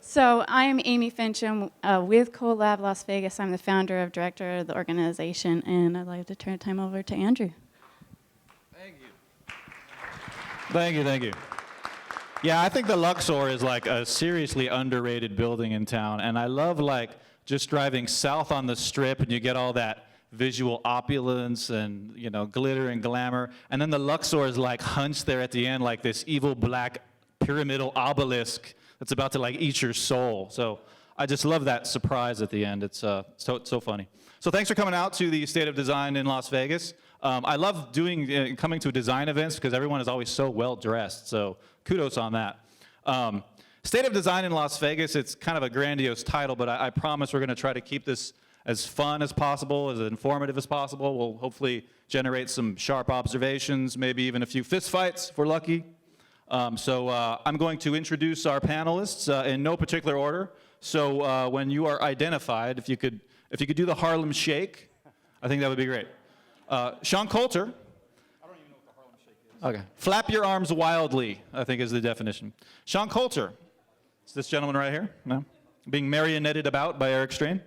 So I'm Amy Fincham with COLAB Las Vegas. I'm the founder of director of the organization, and I'd like to turn time over to Andrew. Thank you. Thank you. Yeah, I think the Luxor is like a seriously underrated building in town, and I love like just driving south on the Strip, and you get all that visual opulence and, you know, glitter and glamour, and then the Luxor is like hunched there at the end like this evil black pyramidal obelisk that's about to like eat your soul. So I just love that surprise at the end. It's so funny. So thanks for coming out to the State of Design in Las Vegas. I love coming to design events because everyone is always so well dressed. So kudos on that. State of Design in Las Vegas, it's kind of a grandiose title, but I promise we're going to try to keep this as fun as possible, as informative as possible. We'll hopefully generate some sharp observations, maybe even a few fistfights if we're lucky. So I'm going to introduce our panelists in no particular order. So when you are identified, if you could do the Harlem Shake, I think that would be great. Sean Coulter. I don't even know what the Harlem Shake is. Okay. Flap your arms wildly, I think is the definition. Sean Coulter. It's this gentleman right here. No? Being marionetted about by Eric Strain.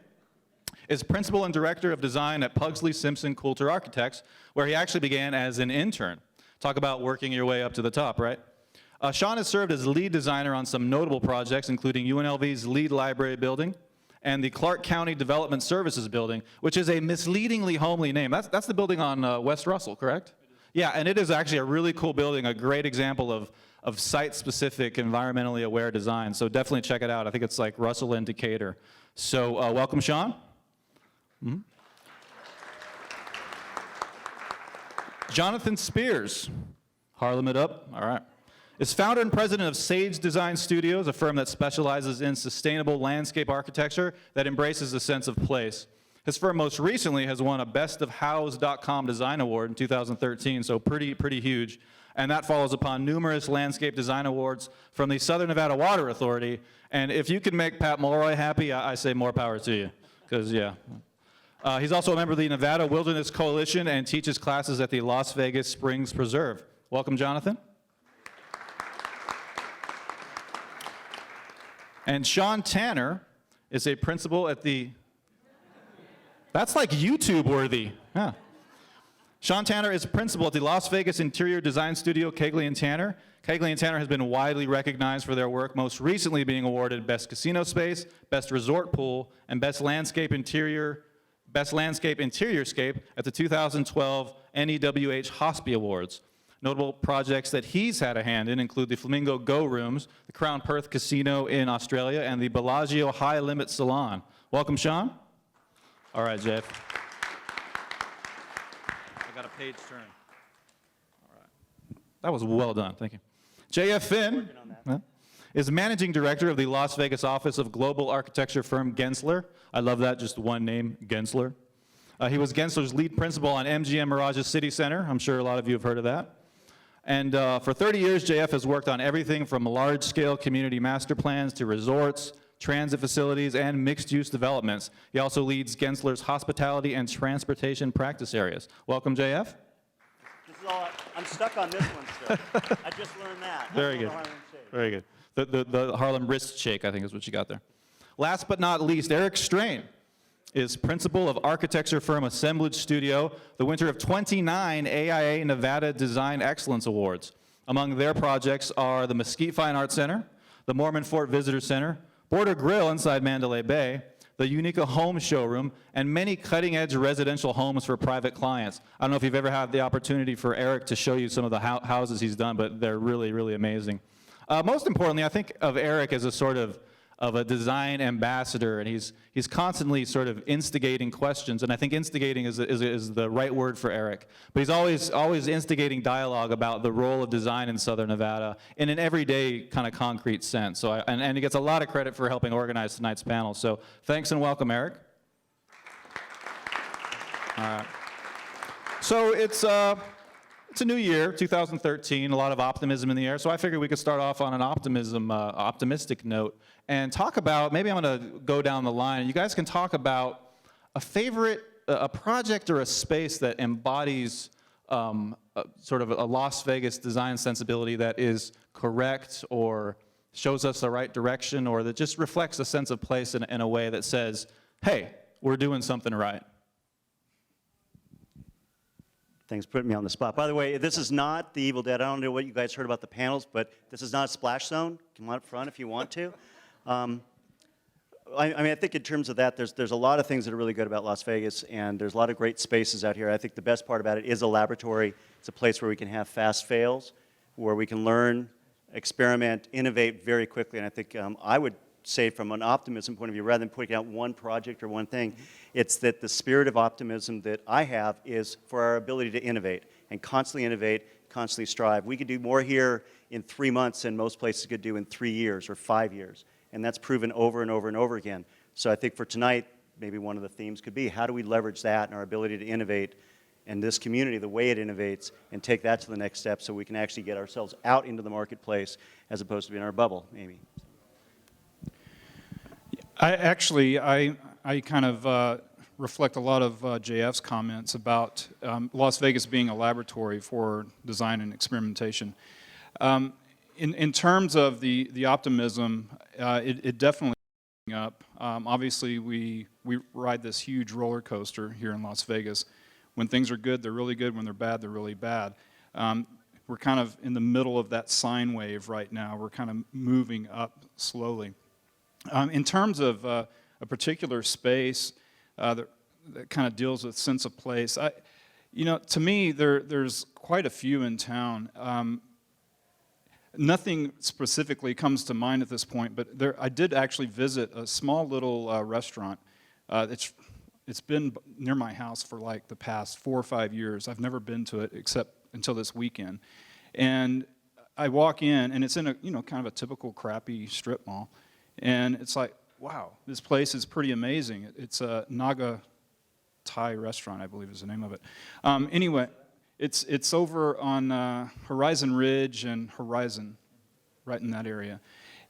Is principal and director of design at Pugsley.Simpson.Coulter Architects, where he actually began as an intern. Talk about working your way up to the top, right? Sean has served as lead designer on some notable projects, including UNLV's lead library building and the Clark County Development Services building, which is a misleadingly homely name. That's the building on West Russell, correct? Yeah, and it is actually a really cool building, a great example of site-specific, environmentally aware design. So definitely check it out. I think it's like Russell and Decatur. So welcome, Sean. Mm-hmm. Jonathan Spears. Harlem it up. All right. Is founder and president of Sage Design Studios, a firm that specializes in sustainable landscape architecture that embraces a sense of place. His firm most recently has won a Best of House.com Design Award in 2013, so pretty huge. And that follows upon numerous landscape design awards from the Southern Nevada Water Authority. And if you can make Pat Mulroy happy, I say more power to you, because yeah. He's also a member of the Nevada Wilderness Coalition and teaches classes at the Las Vegas Springs Preserve. Welcome, Jonathan. And Sean Tanner is a principal at the... That's like YouTube worthy. Yeah. Sean Tanner is principal at the Las Vegas interior design studio Cagley and Tanner. Cagley and Tanner has been widely recognized for their work, most recently being awarded Best Casino Space, Best Resort Pool, and Best Landscape Interior Scape at the 2012 NEWH Hospi Awards. Notable projects that he's had a hand in include the Flamingo Go Rooms, the Crown Perth Casino in Australia, and the Bellagio High Limit Salon. Welcome, Sean. All right, Jeff. I got a page turn. All right. That was well done. Thank you. J.F. Finn is managing director of the Las Vegas office of global architecture firm Gensler. I love that, just one name, Gensler. He was Gensler's lead principal on MGM Mirage's City Center. I'm sure a lot of you have heard of that. And for 30 years, JF has worked on everything from large-scale community master plans to resorts, transit facilities, and mixed-use developments. He also leads Gensler's hospitality and transportation practice areas. Welcome, JF. This is all, I'm stuck on this one still. I just learned that. Very good. Very good. The Harlem wrist shake, I think, is what you got there. Last but not least, Eric Strain is principal of architecture firm AssemblageSTUDIO, the winner of 29 AIA Nevada Design Excellence Awards. Among their projects are the Mesquite Fine Arts Center, the Mormon Fort Visitor Center, Border Grill inside Mandalay Bay, the Unica Home Showroom, and many cutting-edge residential homes for private clients. I don't know if you've ever had the opportunity for Eric to show you some of the houses he's done, but they're really, really amazing. Most importantly, I think of Eric as a sort of a design ambassador, and he's constantly sort of instigating questions, and I think instigating is the right word for Eric. But he's always instigating dialogue about the role of design in Southern Nevada in an everyday kind of concrete sense. So and he gets a lot of credit for helping organize tonight's panel. So thanks and welcome, Eric. All right. So it's a new year, 2013, a lot of optimism in the air, so I figured we could start off on an optimistic note and talk about, maybe I'm going to go down the line, you guys can talk about a project or a space that embodies sort of a Las Vegas design sensibility that is correct or shows us the right direction, or that just reflects a sense of place in a way that says, hey, we're doing something right. Thanks for putting me on the spot. By the way, this is not the Evil Dead. I don't know what you guys heard about the panels, but this is not a splash zone. Come on up front if you want to. I think in terms of that, there's a lot of things that are really good about Las Vegas, and there's a lot of great spaces out here. I think the best part about it is a laboratory. It's a place where we can have fast fails, where we can learn, experiment, innovate very quickly. And I think I would say from an optimism point of view, rather than putting out one project or one thing, it's that the spirit of optimism that I have is for our ability to innovate and constantly strive. We could do more here in 3 months than most places could do in 3 years or 5 years. And that's proven over and over and over again. So I think for tonight, maybe one of the themes could be, how do we leverage that and our ability to innovate and this community, the way it innovates, and take that to the next step so we can actually get ourselves out into the marketplace as opposed to being in our bubble, Amy. I kind of reflect a lot of JF's comments about Las Vegas being a laboratory for design and experimentation. In terms of the optimism, it definitely is going up. Obviously, we ride this huge roller coaster here in Las Vegas. When things are good, they're really good. When they're bad, they're really bad. We're kind of in the middle of that sine wave right now. We're kind of moving up slowly. In terms of a particular space that kind of deals with sense of place, to me, there's quite a few in town. Nothing specifically comes to mind at this point, but I did actually visit a small little restaurant. It's been near my house for like the past 4 or 5 years. I've never been to it except until this weekend. And I walk in, and it's in a kind of a typical crappy strip mall. And it's like, wow, this place is pretty amazing. It's a Naga Thai restaurant, I believe is the name of it. Anyway, it's over on Horizon Ridge and Horizon, right in that area.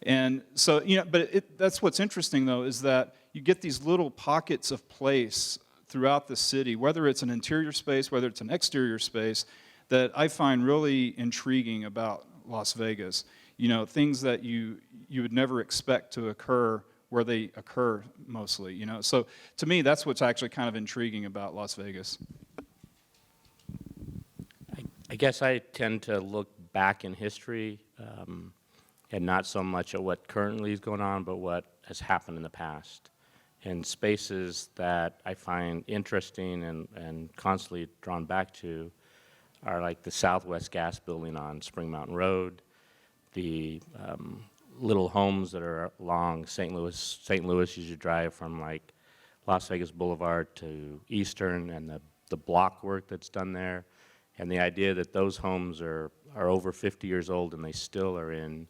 And so, but that's what's interesting, though, is that you get these little pockets of place throughout the city, whether it's an interior space, whether it's an exterior space, that I find really intriguing about Las Vegas. Things that you would never expect to occur where they occur mostly, So to me, that's what's actually kind of intriguing about Las Vegas. I guess I tend to look back in history and not so much at what currently is going on, but what has happened in the past. And spaces that I find interesting and constantly drawn back to are like the Southwest Gas Building on Spring Mountain Road, the little homes that are along St. Louis as you drive from like Las Vegas Boulevard to Eastern, and the block work that's done there, and the idea that those homes are over 50 years old and they still are in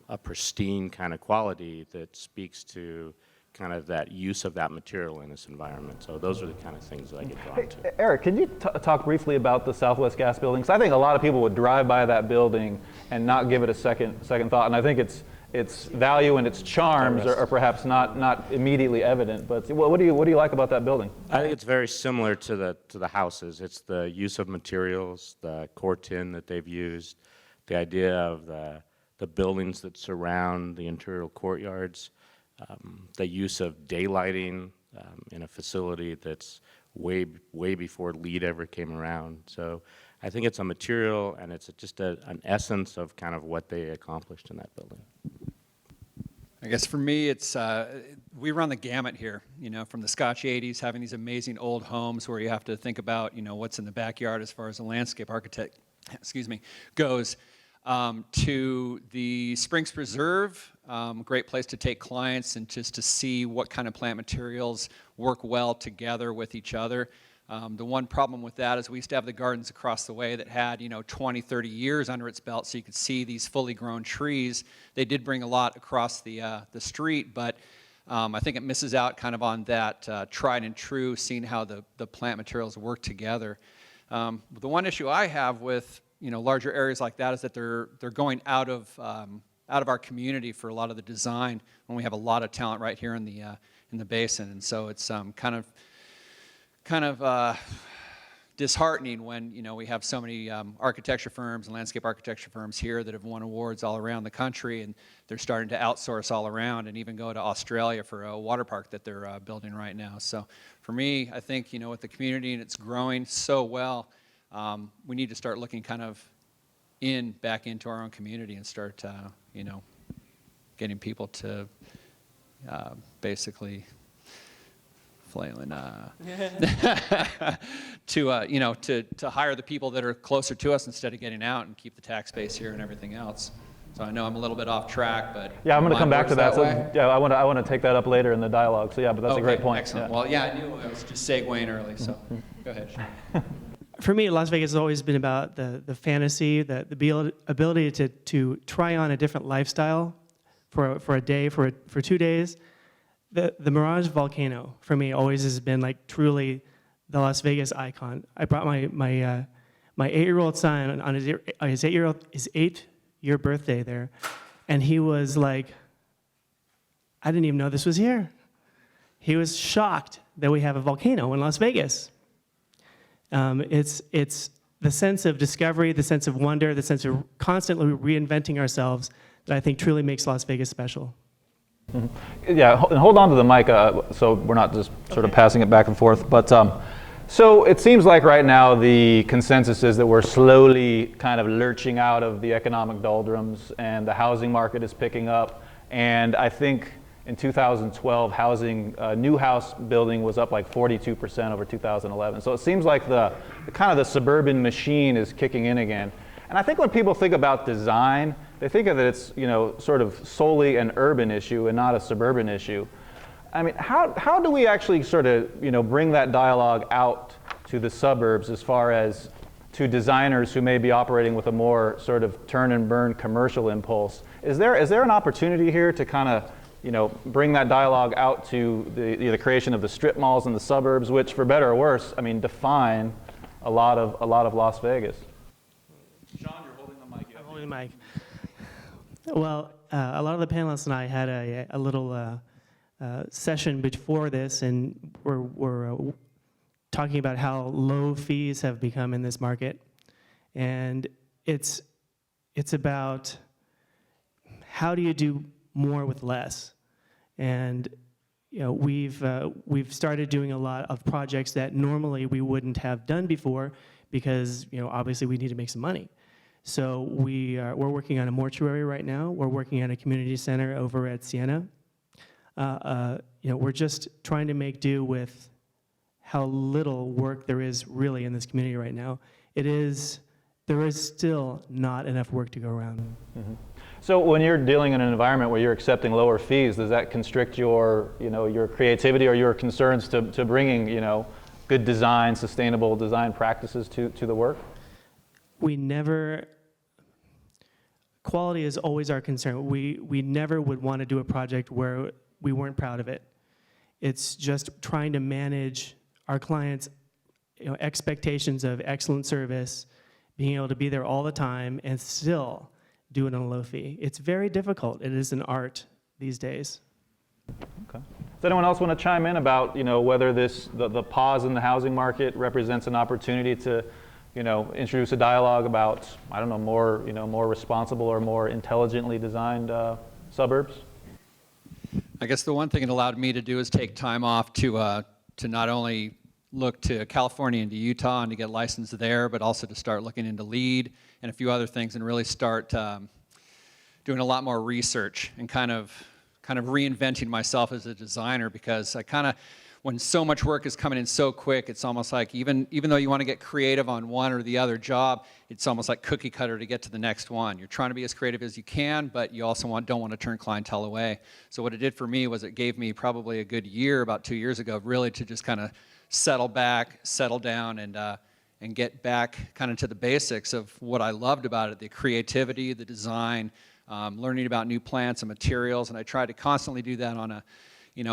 a pristine kind of quality that speaks to kind of that use of that material in this environment. So those are the kind of things that I get drawn to. Eric, can you talk briefly about the Southwest Gas Building? Because I think a lot of people would drive by that building and not give it a second thought, and I think its value and its charms are perhaps not immediately evident. But what do you like about that building? I think it's very similar to the houses. It's the use of materials, the core tin that they've used, the idea of the buildings that surround the interior courtyards, the use of daylighting in a facility that's way before LEED ever came around. So I think it's a material, and it's just an essence of kind of what they accomplished in that building. I guess for me, it's we run the gamut here. From the Scotch 80s, having these amazing old homes where you have to think about what's in the backyard as far as a landscape architect, goes, to the Springs Preserve, great place to take clients and just to see what kind of plant materials work well together with each other. The one problem with that is we used to have the gardens across the way that had 20, 30 years under its belt, so you could see these fully grown trees. They did bring a lot across the street, but I think it misses out kind of on that tried and true, seeing how the plant materials work together. The one issue I have with larger areas like that is that they're going out of our community for a lot of the design when we have a lot of talent right here in the basin, and so it's kind of disheartening when, you know, we have so many architecture firms and landscape architecture firms here that have won awards all around the country, and they're starting to outsource all around and even go to Australia for a water park that they're building right now. So for me, I think, you know, with the community and it's growing so well, we need to start looking kind of back into our own community and start, you know, getting people to basically flailing to you know, to hire the people that are closer to us instead of getting out and keep the tax base here and everything else. So I know I'm a little bit off track, but Yeah, I'm going to come back to that. So, way. yeah, I want to take that up later in the dialogue. So yeah, but that's a great point. Excellent. Yeah. Well, yeah, I knew I was just segueing early, so go ahead. For me, Las Vegas has always been about the fantasy, the ability to try on a different lifestyle for a day, for 2 days. The Mirage volcano for me always has been like truly the Las Vegas icon. I brought my 8-year-old son on his 8-year birthday there, and he was like, I didn't even know this was here. He was shocked that we have a volcano in Las Vegas. It's the sense of discovery, the sense of wonder, the sense of constantly reinventing ourselves that I think truly makes Las Vegas special. Mm-hmm. Yeah, and hold on to the mic so we're not just sort of passing it back and forth. But so it seems like right now the consensus is that we're slowly kind of lurching out of the economic doldrums and the housing market is picking up. And I think in 2012, new house building was up like 42% over 2011. So it seems like the kind of the suburban machine is kicking in again. And I think when people think about design, they think of it it's, you know, sort of solely an urban issue and not a suburban issue. I mean, how do we actually sort of, you know, bring that dialogue out to the suburbs as far as to designers who may be operating with a more sort of turn and burn commercial impulse? Is there an opportunity here to kind of, you know, bring that dialogue out to the creation of the strip malls in the suburbs, which, for better or worse, I mean, define a lot of Las Vegas? Sean, you're holding the mic. I'm holding the mic. Well, a lot of the panelists and I had a little session before this, and we're talking about how low fees have become in this market, and it's about how do you do more with less. And you know, we've started doing a lot of projects that normally we wouldn't have done before because, you know, obviously we need to make some money. So we're working on a mortuary right now. We're working on a community center over at Siena. You know, we're just trying to make do with how little work there is really in this community right now. There is still not enough work to go around. Mm-hmm. So when you're dealing in an environment where you're accepting lower fees, does that constrict your, you know, your creativity or your concerns to bringing, you know, good design, sustainable design practices to the work? Quality is always our concern. We never would want to do a project where we weren't proud of it. It's just trying to manage our clients' expectations of excellent service, being able to be there all the time, and still do it on a low fee. It's very difficult. It is an art these days. Okay. Does anyone else want to chime in about, whether the pause in the housing market represents an opportunity to, introduce a dialogue about, I don't know, more responsible or more intelligently designed suburbs? I guess the one thing it allowed me to do is take time off to not only look to California and to Utah and to get licensed there, but also to start looking into LEED and a few other things and really start doing a lot more research and kind of reinventing myself as a designer, because when so much work is coming in so quick, it's almost like even though you want to get creative on one or the other job, it's almost like cookie cutter to get to the next one. You're trying to be as creative as you can, but you also don't want to turn clientele away. So what it did for me was it gave me probably a good year, about 2 years ago, really to just kind of settle back, settle down, and get back kind of to the basics of what I loved about it, the creativity, the design, learning about new plants and materials. And I try to constantly do that on a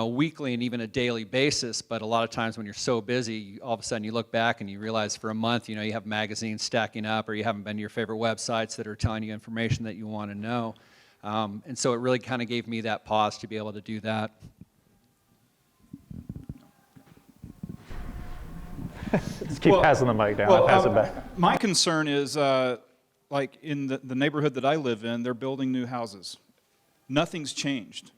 weekly and even a daily basis. But a lot of times when you're so busy, all of a sudden you look back and you realize for a month, you have magazines stacking up, or you haven't been to your favorite websites that are telling you information that you want to know. And so it really kind of gave me that pause to be able to do that. Just keep passing the mic down. I'll pass it back. My concern is, like in the neighborhood that I live in, they're building new houses. Nothing's changed.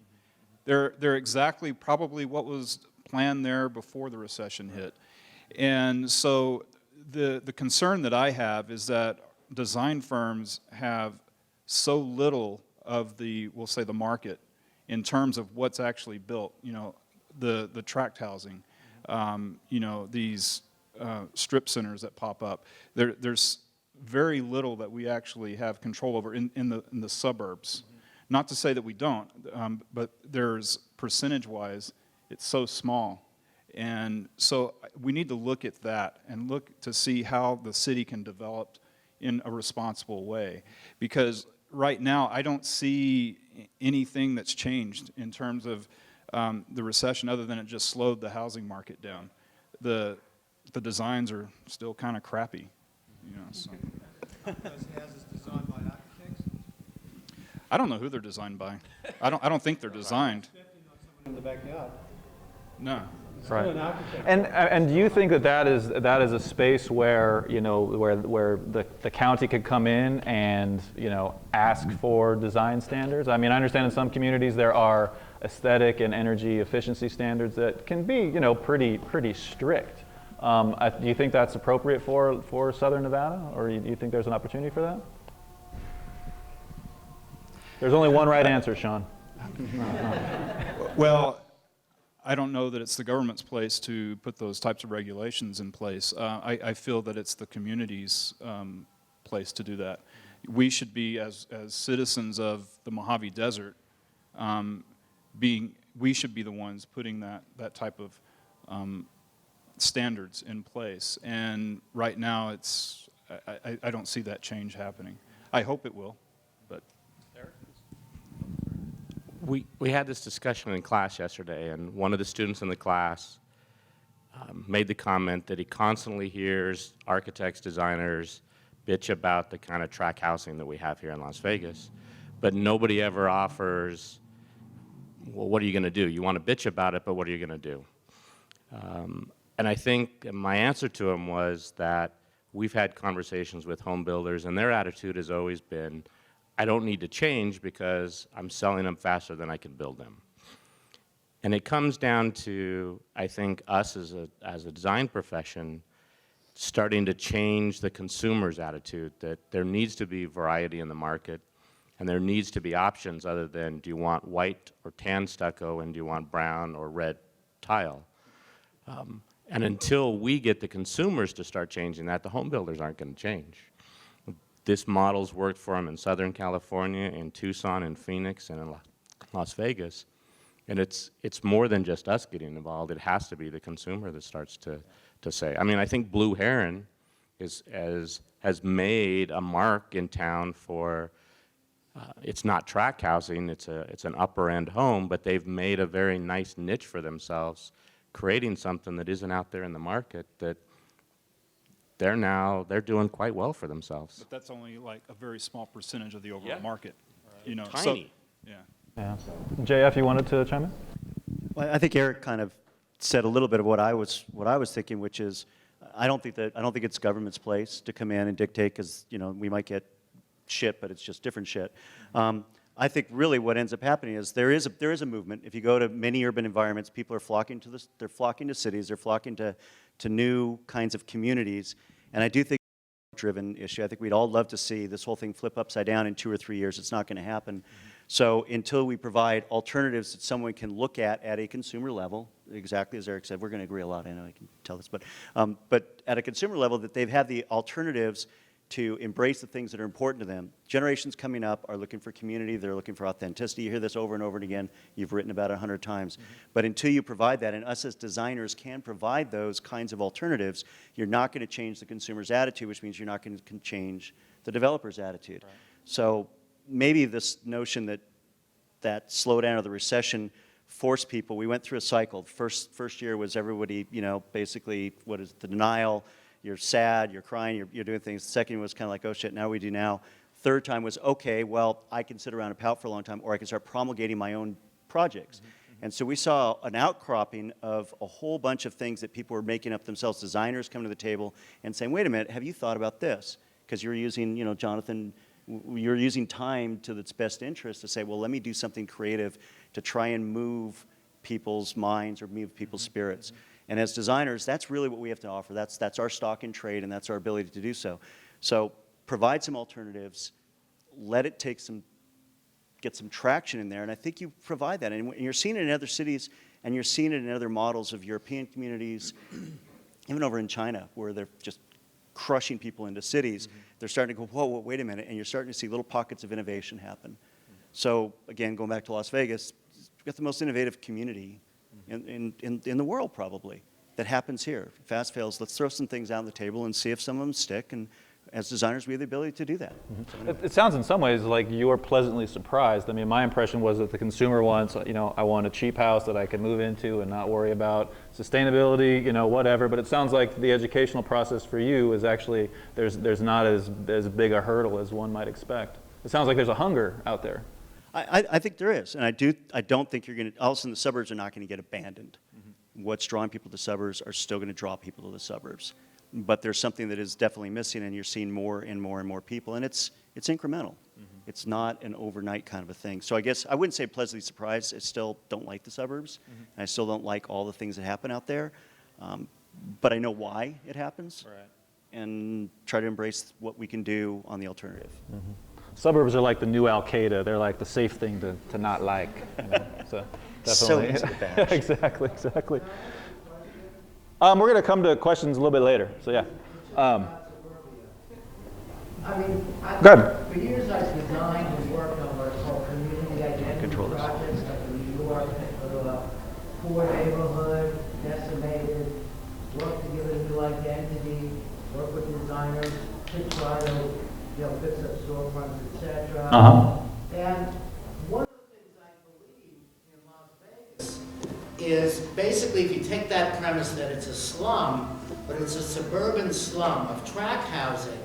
They're exactly probably what was planned there before the recession hit. And so the concern that I have is that design firms have so little of the, we'll say, the market in terms of what's actually built. You know, the tract housing, you know, these strip centers that pop up. There's very little that we actually have control over in the suburbs. Not to say that we don't, but there's percentage-wise, it's so small. And so we need to look at that and look to see how the city can develop in a responsible way. Because right now, I don't see anything that's changed in terms of the recession other than it just slowed the housing market down. The designs are still kind of crappy, you know. So. I don't know who they're designed by. I don't think they're designed. In the backyard. No. Right. And do you think that is a space where, you know, where the county could come in and, you know, ask for design standards? I mean, I understand in some communities there are aesthetic and energy efficiency standards that can be, you know, pretty strict. Do you think that's appropriate for Southern Nevada, or do you think there's an opportunity for that? There's only one right answer, Sean. Well, I don't know that it's the government's place to put those types of regulations in place. I feel that it's the community's place to do that. We should be, as citizens of the Mojave Desert, we should be the ones putting that type of standards in place. And right now, I don't see that change happening. I hope it will, but. We had this discussion in class yesterday, and one of the students in the class made the comment that he constantly hears architects, designers bitch about the kind of tract housing that we have here in Las Vegas, but nobody ever offers, well, what are you going to do? You want to bitch about it, but what are you going to do? And I think my answer to him was that we've had conversations with home builders, and their attitude has always been, I don't need to change because I'm selling them faster than I can build them. And it comes down to, I think, us as a design profession starting to change the consumer's attitude, that there needs to be variety in the market, and there needs to be options other than, do you want white or tan stucco, and do you want brown or red tile? And until we get the consumers to start changing that, the home builders aren't going to change. This model's worked for them in Southern California, in Tucson, in Phoenix, and in Las Vegas. And it's more than just us getting involved. It has to be the consumer that starts to say. I mean, I think Blue Heron has made a mark in town for, it's not tract housing, it's an upper end home, but they've made a very nice niche for themselves, creating something that isn't out there in the market that they're doing quite well for themselves. But that's only like a very small percentage of the overall market, you know. Tiny. So, yeah. Yeah. JF, you wanted to chime in? Well, I think Eric kind of said a little bit of what I was thinking, which is I don't think it's government's place to come in and dictate, because, you know, we might get shit, but it's just different shit. I think really what ends up happening is there is a movement. If you go to many urban environments, people are flocking to this. They're flocking to cities. They're flocking to new kinds of communities. And I do think it's a driven issue. I think we'd all love to see this whole thing flip upside down in 2 or 3 years. It's not going to happen. So until we provide alternatives that someone can look at a consumer level, exactly as Eric said, we're going to agree a lot. I know I can tell this, but at a consumer level, that they've had the alternatives to embrace the things that are important to them. Generations coming up are looking for community. They're looking for authenticity. You hear this over and over again. You've written about it 100 times. But until you provide that, and us as designers can provide those kinds of alternatives, you're not going to change the consumer's attitude, which means you're not going to change the developer's attitude. Right. So maybe this notion that slowdown of the recession forced people, we went through a cycle. First year was everybody, you know, basically, what is the denial? You're sad, you're crying, you're doing things. The second was kind of like, oh shit, now we do now. Third time was, okay, well, I can sit around and pout for a long time, or I can start promulgating my own projects. And so we saw an outcropping of a whole bunch of things that people were making up themselves, designers coming to the table and saying, wait a minute, have you thought about this? Because you're using, you know, Jonathan, you're using time to its best interest to say, well, let me do something creative to try and move people's minds or move people's spirits. And as designers, that's really what we have to offer. That's our stock in trade, and that's our ability to do so. So provide some alternatives, let it get some traction in there, and I think you provide that. And you're seeing it in other cities, and you're seeing it in other models of European communities, even over in China, where they're just crushing people into cities. They're starting to go, whoa, wait a minute, and you're starting to see little pockets of innovation happen. So again, going back to Las Vegas, we've got the most innovative community in the world, probably, that happens here. Fast fails, let's throw some things out on the table and see if some of them stick, and as designers, we have the ability to do that. It sounds in some ways like you're pleasantly surprised. I mean, my impression was that the consumer wants, you know, I want a cheap house that I can move into and not worry about sustainability, you know, whatever. But it sounds like the educational process for you is actually, there's not as big a hurdle as one might expect. It sounds like there's a hunger out there. I think there is, and I don't think you're going to, all of a sudden the suburbs are not going to get abandoned. What's drawing people to the suburbs are still going to draw people to the suburbs. But there's something that is definitely missing, and you're seeing more and more and more people, and it's incremental. It's not an overnight kind of a thing. So I guess I wouldn't say pleasantly surprised. I still don't like the suburbs, and I still don't like all the things that happen out there. But I know why it happens, and try to embrace what we can do on the alternative. Suburbs are like the new Al-Qaeda. They're like the safe thing to not like. You know? So definitely. So easy to bash. Exactly. We're going to come to questions a little bit later. So yeah. I mean, Go ahead. for years I've designed and worked on what are called community identity projects, like in New York, for the poor neighborhood, decimated, work to give it a new identity, work with designers to try to, you know, fix up storefronts, etc. And one of the things I believe in Las Vegas is basically if you take that premise that it's a slum, but it's a suburban slum of tract housing,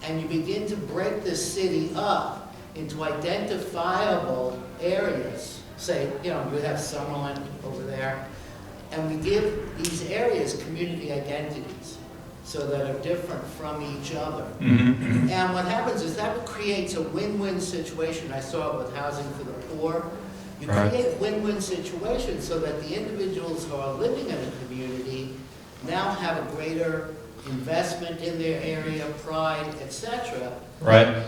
and you begin to break this city up into identifiable areas, say, you know, we have Summerlin over there, and we give these areas community identities so that are different from each other. And what happens is that creates a win-win situation. I saw it with housing for the poor. You create win-win situations so that the individuals who are living in a community now have a greater investment in their area, pride, etc.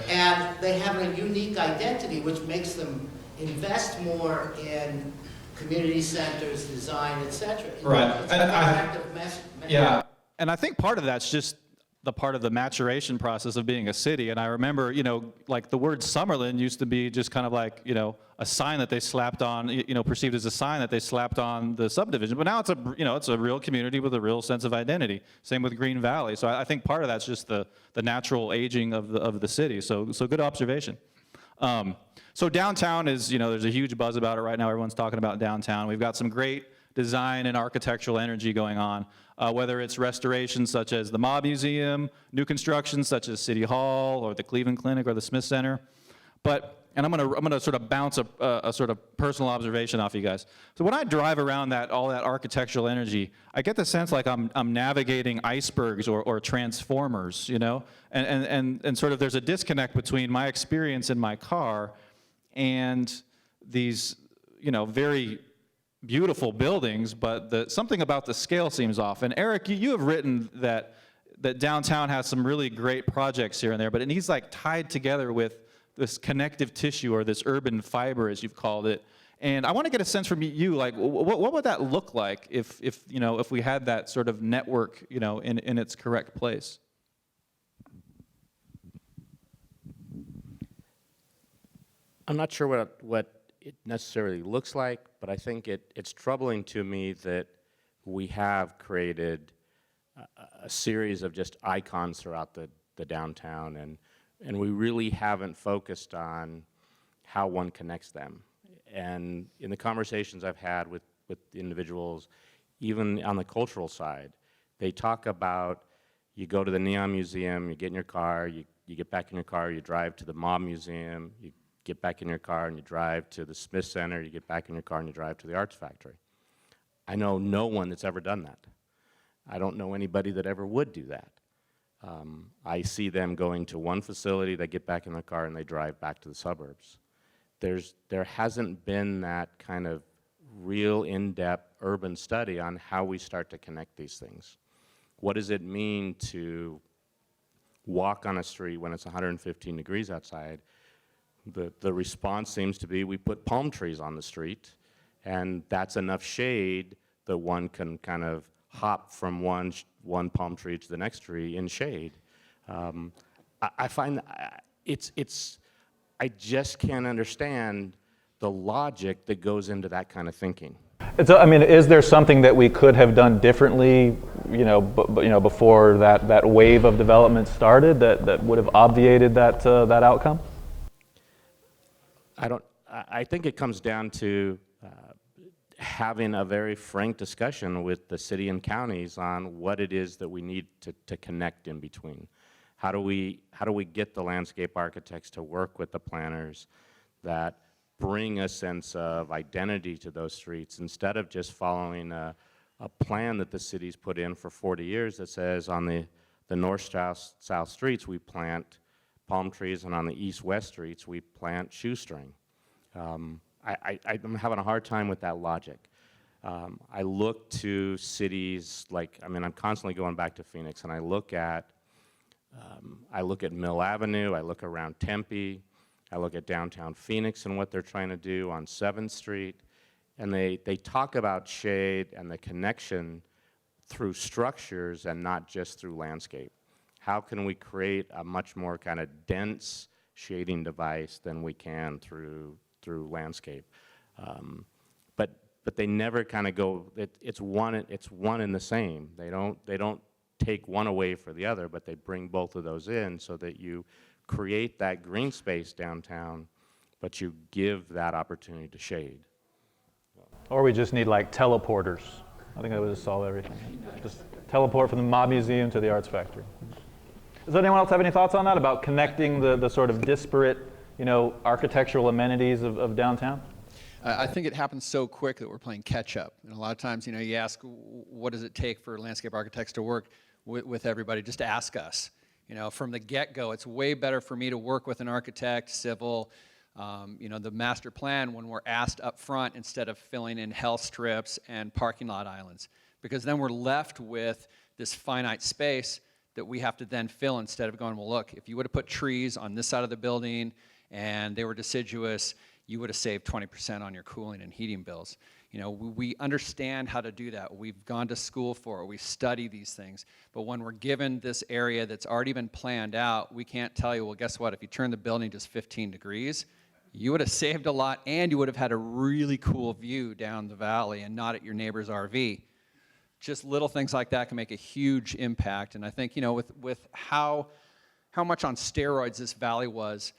And they have a unique identity which makes them invest more in community centers, design, etc. It's an active message. Yeah, and I think part of that's just the part of the maturation process of being a city. And I remember, you know, like the word Summerlin used to be just kind of like, you know, a sign that they slapped on, you know, perceived as a sign that they slapped on the subdivision. But now it's a, you know, it's a real community with a real sense of identity. Same with Green Valley. So I think part of that's just the natural aging of the city. So good observation. So downtown is, you know, there's a huge buzz about it right now. Everyone's talking about downtown. We've got some great design and architectural energy going on, whether it's restorations such as the Mob Museum, new constructions such as City Hall or the Cleveland Clinic or the Smith Center. And I'm gonna sort of bounce a sort of personal observation off you guys. So when I drive around all that architectural energy, I get the sense like I'm navigating icebergs or transformers, you know, and sort of there's a disconnect between my experience in my car and these, you know, very beautiful buildings, but something about the scale seems off. And Eric, you have written that downtown has some really great projects here and there, but it needs like tied together with this connective tissue or this urban fiber, as you've called it. And I want to get a sense from you, like, what would that look like if you know, if we had that sort of network, you know, in its correct place? I'm not sure what it necessarily looks like, but I think it's troubling to me that we have created a series of just icons throughout the downtown, and we really haven't focused on how one connects them. And in the conversations I've had with individuals, even on the cultural side, they talk about, you go to the Neon Museum, you get in your car, you get back in your car, you drive to the Mob Museum, you get back in your car and you drive to the Smith Center, you get back in your car and you drive to the Arts Factory. I know no one that's ever done that. I don't know anybody that ever would do that. I see them going to one facility, they get back in their car and they drive back to the suburbs. There hasn't been that kind of real in-depth urban study on how we start to connect these things. What does it mean to walk on a street when it's 115 degrees outside? The response seems to be we put palm trees on the street, and that's enough shade that one can kind of hop from one palm tree to the next tree in shade. I find that I just can't understand the logic that goes into that kind of thinking. So, I mean, is there something that we could have done differently, before that wave of development started that would have obviated that outcome? I think it comes down to having a very frank discussion with the city and counties on what it is that we need to connect in between. How do we get the landscape architects to work with the planners that bring a sense of identity to those streets instead of just following a plan that the city's put in for 40 years that says on the north-south streets we plant palm trees and on the east-west streets we plant shoestring. I'm having a hard time with that logic. I look to cities like, I'm constantly going back to Phoenix, and I look at Mill Avenue, I look around Tempe, I look at downtown Phoenix and what they're trying to do on 7th Street, and they talk about shade and the connection through structures and not just through landscape. How can we create a much more kind of dense shading device than we can through landscape? But they never kind of go. It's one and the same. They don't take one away for the other, but they bring both of those in so that you create that green space downtown, but you give that opportunity to shade. Or we just need like teleporters. I think that would just solve everything. Just teleport from the Mob Museum to the Arts Factory. Does anyone else have any thoughts on that, about connecting the sort of disparate, architectural amenities of downtown? I think it happens so quick that we're playing catch up. And a lot of times, you ask, what does it take for landscape architects to work with everybody? Just ask us. From the get-go, it's way better for me to work with an architect, civil, the master plan when we're asked up front instead of filling in health strips and parking lot islands. Because then we're left with this finite space that we have to then fill instead of going, well, look, if you would have put trees on this side of the building and they were deciduous, you would have saved 20% on your cooling and heating bills. We understand how to do that. We've gone to school for it. We study these things. But when we're given this area that's already been planned out, we can't tell you, well, guess what? If you turn the building just 15 degrees, you would have saved a lot and you would have had a really cool view down the valley and not at your neighbor's RV. Just little things like that can make a huge impact. And I think, with how much on steroids this valley was,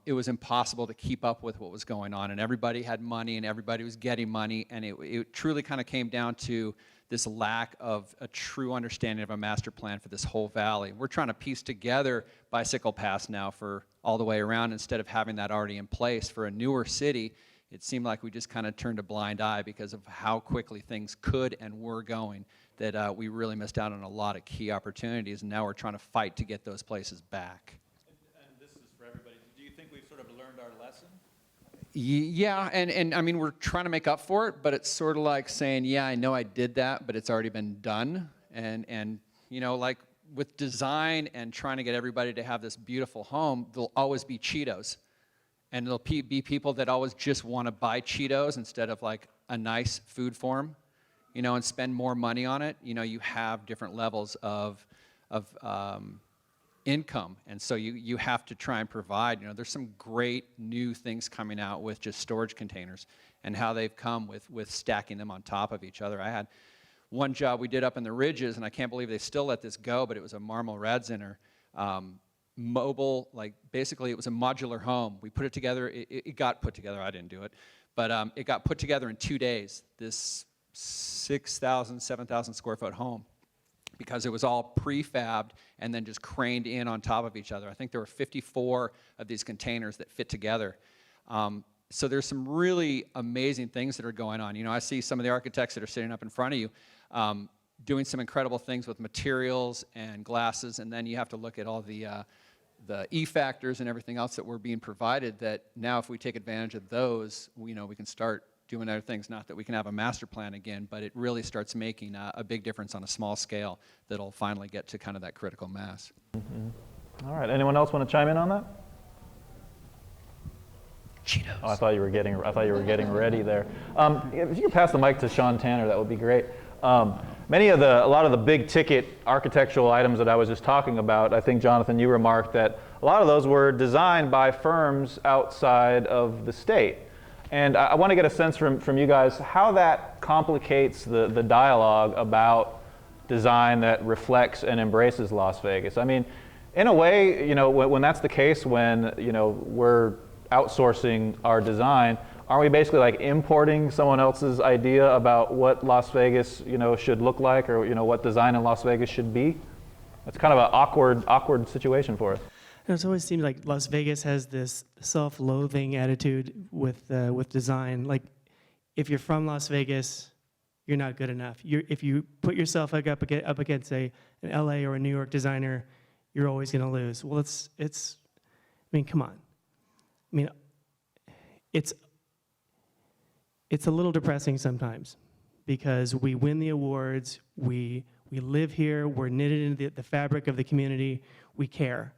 it was impossible to keep up with what was going on, and everybody had money and everybody was getting money, and it truly kind of came down to this lack of a true understanding of a master plan for this whole valley. We're trying to piece together bicycle paths now for all the way around instead of having that already in place for a newer city. It seemed like we just kind of turned a blind eye because of how quickly things could and were going, that we really missed out on a lot of key opportunities, and now we're trying to fight to get those places back. Yeah, and we're trying to make up for it, but it's sort of like saying, yeah, I know I did that, but it's already been done. And like with design and trying to get everybody to have this beautiful home, there'll always be Cheetos. And there'll be people that always just want to buy Cheetos instead of like a nice food form, and spend more money on it. You have different levels of income, and so you have to try and provide. There's some great new things coming out with just storage containers and how they've come with stacking them on top of each other. I had one job we did up in the Ridges, and I can't believe they still let this go, but it was a Marmol Radziner mobile, like basically it was a modular home. We put it together, it got put together, I didn't do it, but it got put together in 2 days, this 6,000, 7,000 square foot home. because it was all prefabbed and then just craned in on top of each other. I think there were 54 of these containers that fit together. So there's some really amazing things that are going on. You know, I see some of the architects that are sitting up in front of you doing some incredible things with materials and glasses, and then you have to look at all the E-factors and everything else that were being provided, that now if we take advantage of those, we can start doing other things. Not that we can have a master plan again, but it really starts making a big difference on a small scale that'll finally get to kind of that critical mass. Mm-hmm. All right, anyone else want to chime in on that? Cheetos. Oh, I thought you were getting ready there. If you could pass the mic to Sean Tanner, that would be great. A lot of the big ticket architectural items that I was just talking about, I think, Jonathan, you remarked that a lot of those were designed by firms outside of the state. And I want to get a sense from you guys how that complicates the dialogue about design that reflects and embraces Las Vegas. I mean, in a way, when that's the case, when, we're outsourcing our design, aren't we basically like importing someone else's idea about what Las Vegas, should look like, or what design in Las Vegas should be? It's kind of an awkward situation for us. It always seems like Las Vegas has this self-loathing attitude with design. Like, if you're from Las Vegas, you're not good enough. If you put yourself up against an LA or a New York designer, you're always going to lose. Well, I mean, come on. I mean, it's a little depressing sometimes, because we win the awards, we live here, we're knitted into the fabric of the community, we care,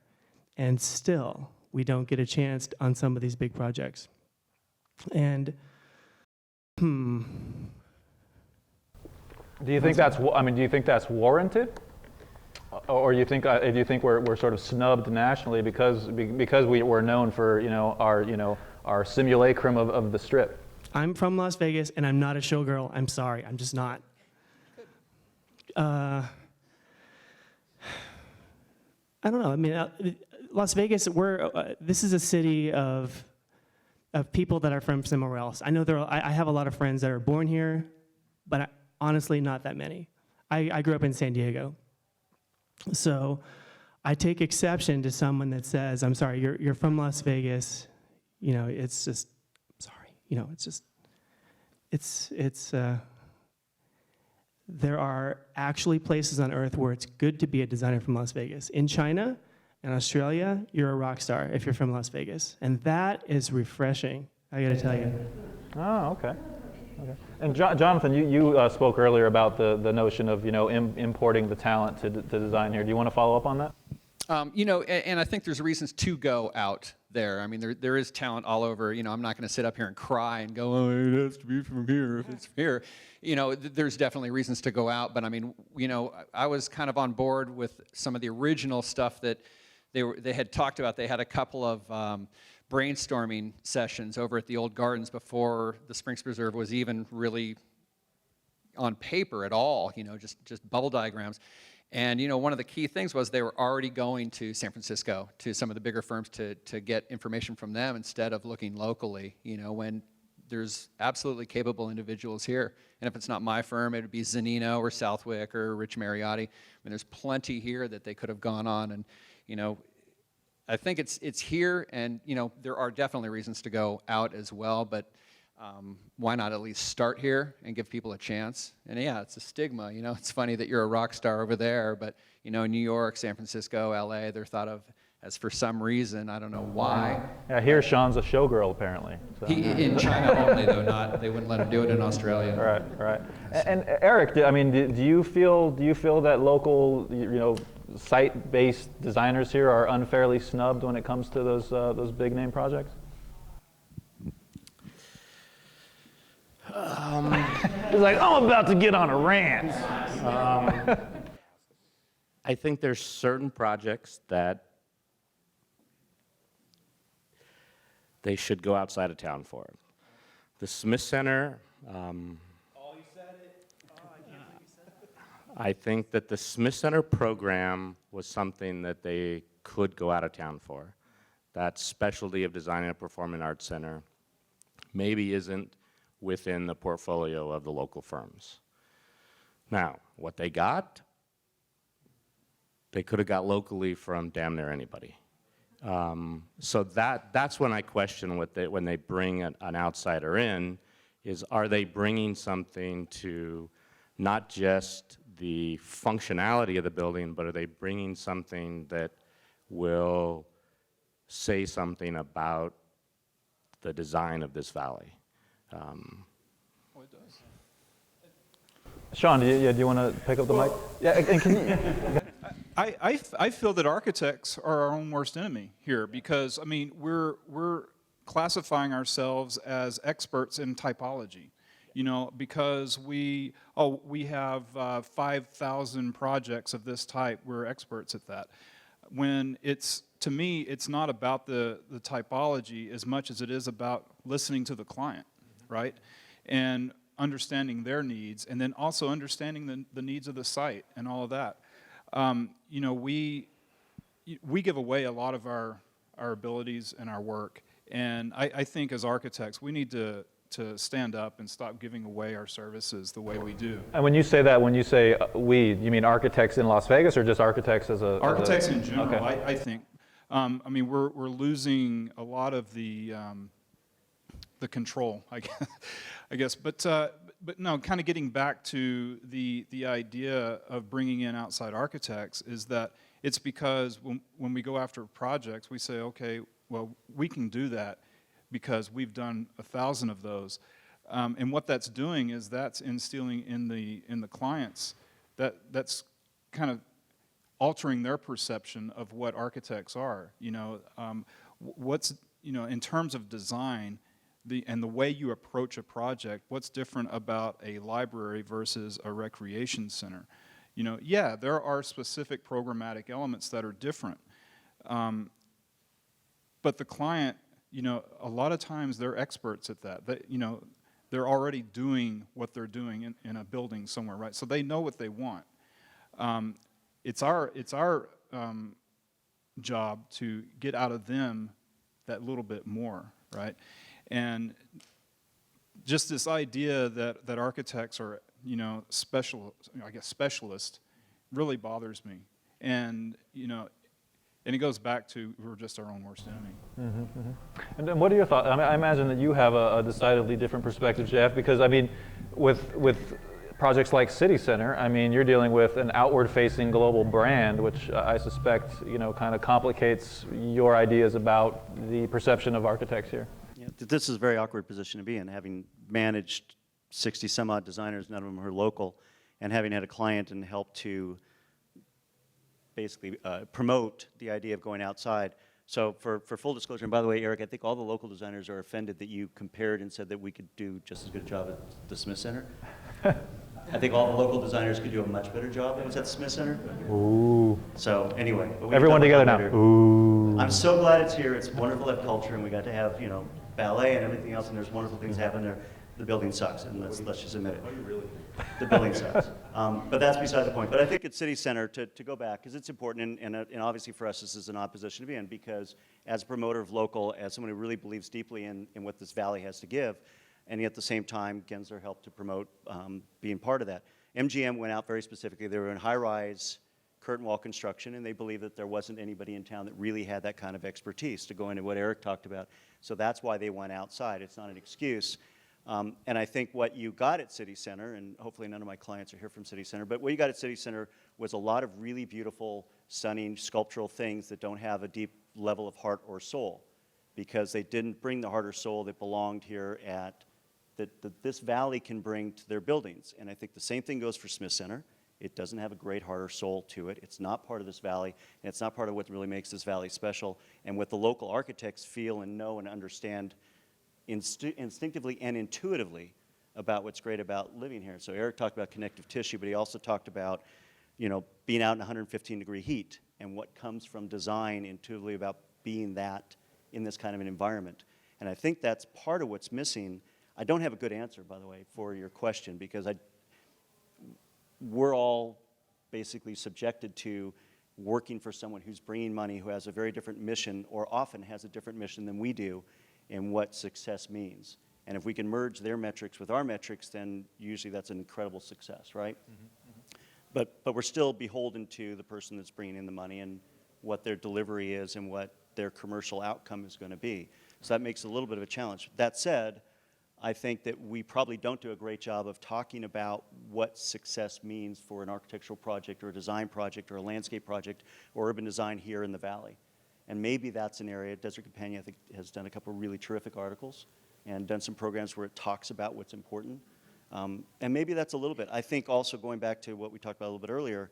and still we don't get a chance on some of these big projects. And do you think that's warranted? Or do you think we're sort of snubbed nationally because we're known for our simulacrum of the Strip? I'm from Las Vegas, and I'm not a showgirl. I'm sorry, I'm just not. I don't know. I mean, Las Vegas. This is a city of people that are from somewhere else. I know I have a lot of friends that are born here, but honestly, not that many. I grew up in San Diego. So I take exception to someone that says, I'm sorry, you're from Las Vegas, it's just, sorry, there are actually places on earth where it's good to be a designer from Las Vegas. In China and Australia, you're a rock star if you're from Las Vegas. And that is refreshing, I gotta tell you. Oh, okay. And Jonathan, you spoke earlier about the notion of importing the talent to design here. Do you want to follow up on that? And I think there's reasons to go out there. I mean, there is talent all over. I'm not going to sit up here and cry and go, oh, it has to be from here if it's from here. There's definitely reasons to go out. But I mean, I was kind of on board with some of the original stuff that they had talked about. They had a couple of brainstorming sessions over at the old gardens before the Springs Preserve was even really on paper at all, just bubble diagrams. And one of the key things was they were already going to San Francisco, to some of the bigger firms to get information from them instead of looking locally, when there's absolutely capable individuals here. And if it's not my firm, it would be Zanino or Southwick or Rich Mariotti. I mean, there's plenty here that they could have gone on, and I think it's here, and there are definitely reasons to go out as well, but why not at least start here and give people a chance? And yeah, it's a stigma, it's funny that you're a rock star over there, but New York, San Francisco, LA, they're thought of as, for some reason, I don't know why. Yeah, here Sean's a showgirl apparently. So. In China only though, they wouldn't let him do it in Australia. Right. And Eric, do you feel that local, site-based designers here are unfairly snubbed when it comes to those big name projects? He's like, I'm about to get on a rant. I think there's certain projects that they should go outside of town for. The Smith Center. I think that the Smith Center program was something that they could go out of town for. That specialty of designing a performing arts center maybe isn't within the portfolio of the local firms. Now, what they got they could have got locally from damn near anybody. So that's when I question when they bring an outsider in, is are they bringing something to not just the functionality of the building, but are they bringing something that will say something about the design of this valley? Sean, do you want to pick up the mic? Yeah, and can you? I feel that architects are our own worst enemy here because, I mean, we're classifying ourselves as experts in typology, you know, because we have 5,000 projects of this type, we're experts at that. When to me, it's not about the typology as much as it is about listening to the client, right? And understanding their needs, and then also understanding the needs of the site and all of that. You know, we give away a lot of our abilities and our work, and I think as architects, we need to stand up and stop giving away our services the way we do. And when you say that, when you say we, you mean architects in Las Vegas or just architects as a... Architects in general, okay. I think. I mean, we're losing a lot of the control, I guess. But no, kind of getting back to the idea of bringing in outside architects is that it's because when we go after projects, we say, okay, well, we can do that because we've done 1,000 of those. And what that's doing is that's instilling in the clients, that's kind of altering their perception of what architects are. You know, in terms of design, and the way you approach a project, what's different about a library versus a recreation center? You know, yeah, there are specific programmatic elements that are different. But the client, you know, a lot of times they're experts at that. You know, they're already doing what they're doing in a building somewhere, right? So they know what they want. It's our job to get out of them that little bit more, right? And just this idea that architects are, you know, specialists really bothers me. And, you know, and it goes back to we're just our own worst enemy. Mm-hmm, mm-hmm. And then what are your thoughts? I mean, I imagine that you have a decidedly different perspective, Jeff, because, I mean, with projects like City Center, I mean, you're dealing with an outward-facing global brand, which I suspect, you know, kind of complicates your ideas about the perception of architects here. Yeah, this is a very awkward position to be in, having managed 60 some odd designers, none of them are local, and having had a client and help to basically promote the idea of going outside. So for full disclosure, and by the way, Eric, I think all the local designers are offended that you compared and said that we could do just as good a job at the Smith Center. I think all the local designers could do a much better job than was at the Smith Center. Ooh. So anyway. Everyone together now. Ooh. I'm so glad it's here. It's wonderful to have culture, and we got to have, you know, ballet and everything else, and there's wonderful things happen there. The building sucks, and let's just admit it. The building sucks. But that's beside the point. But I think at City Center, to go back, because it's important, and obviously for us this is an odd position to be in, because as a promoter of local, as someone who really believes deeply in what this valley has to give, and yet at the same time, Gensler helped to promote being part of that. MGM went out very specifically. They were in high-rise curtain wall construction, and they believed that there wasn't anybody in town that really had that kind of expertise, to go into what Eric talked about. So that's why they went outside. It's not an excuse. And I think what you got at City Center, and hopefully none of my clients are here from City Center, but what you got at City Center was a lot of really beautiful, stunning, sculptural things that don't have a deep level of heart or soul, because they didn't bring the heart or soul that belonged here that this valley can bring to their buildings. And I think the same thing goes for Smith Center. It doesn't have a great heart or soul to it. It's not part of this valley, and it's not part of what really makes this valley special, and what the local architects feel and know and understand instinctively and intuitively about what's great about living here. So Eric talked about connective tissue, but he also talked about, you know, being out in 115-degree heat and what comes from design intuitively about being that in this kind of an environment. And I think that's part of what's missing. I don't have a good answer, by the way, for your question, because we're all basically subjected to working for someone who's bringing money, who has a very different mission, or often has a different mission than we do, in what success means. And if we can merge their metrics with our metrics, then usually that's an incredible success, right? Mm-hmm, mm-hmm. But we're still beholden to the person that's bringing in the money and what their delivery is and what their commercial outcome is going to be. So that makes it a little bit of a challenge. That said, I think that we probably don't do a great job of talking about what success means for an architectural project or a design project or a landscape project or urban design here in the Valley. And maybe that's an area, Desert Companion, I think, has done a couple of really terrific articles and done some programs where it talks about what's important. And maybe that's a little bit. I think also going back to what we talked about a little bit earlier,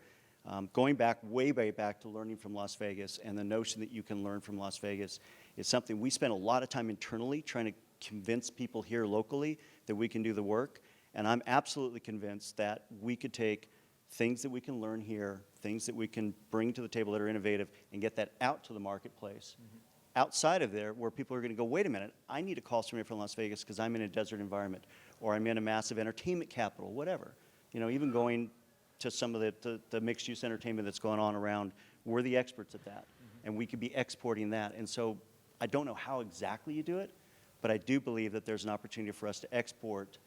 going back, way back to learning from Las Vegas and the notion that you can learn from Las Vegas is something we spend a lot of time internally trying to convince people here locally that we can do the work. And I'm absolutely convinced that we could take things that we can learn here, things that we can bring to the table that are innovative, and get that out to the marketplace. Outside of there, where people are going to go, wait a minute, I need a call somebody from Las Vegas because I'm in a desert environment, or I'm in a massive entertainment capital, whatever. You know, even going to some of the mixed-use entertainment that's going on around, we're the experts at that, and we could be exporting that. And so I don't know how exactly you do it, but I do believe that there's an opportunity for us to export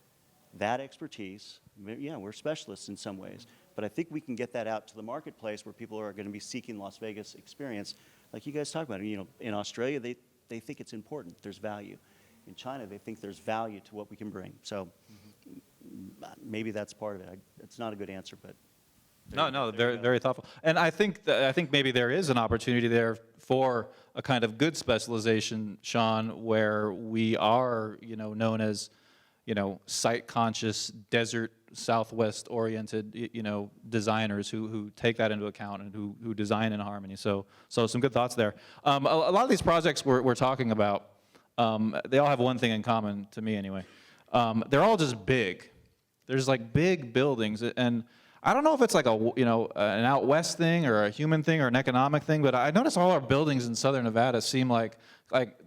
that expertise. Yeah, we're specialists in some ways, but I think we can get that out to the marketplace where people are going to be seeking Las Vegas experience. Like you guys talk about, you know, in Australia, they think it's important. There's value. In China, they think there's value to what we can bring. So maybe that's part of it. It's not a good answer, but. No, very thoughtful. And I think maybe there is an opportunity there for a kind of good specialization, Sean, where we are, you know, known as, you know, site-conscious, desert, Southwest-oriented, you know, designers who take that into account and who design in harmony. So some good thoughts there. A lot of these projects we're talking about, they all have one thing in common, to me anyway. They're all just big. There's like big buildings, and I don't know if it's like a, you know, an out west thing or a human thing or an economic thing, but I notice all our buildings in southern Nevada seem like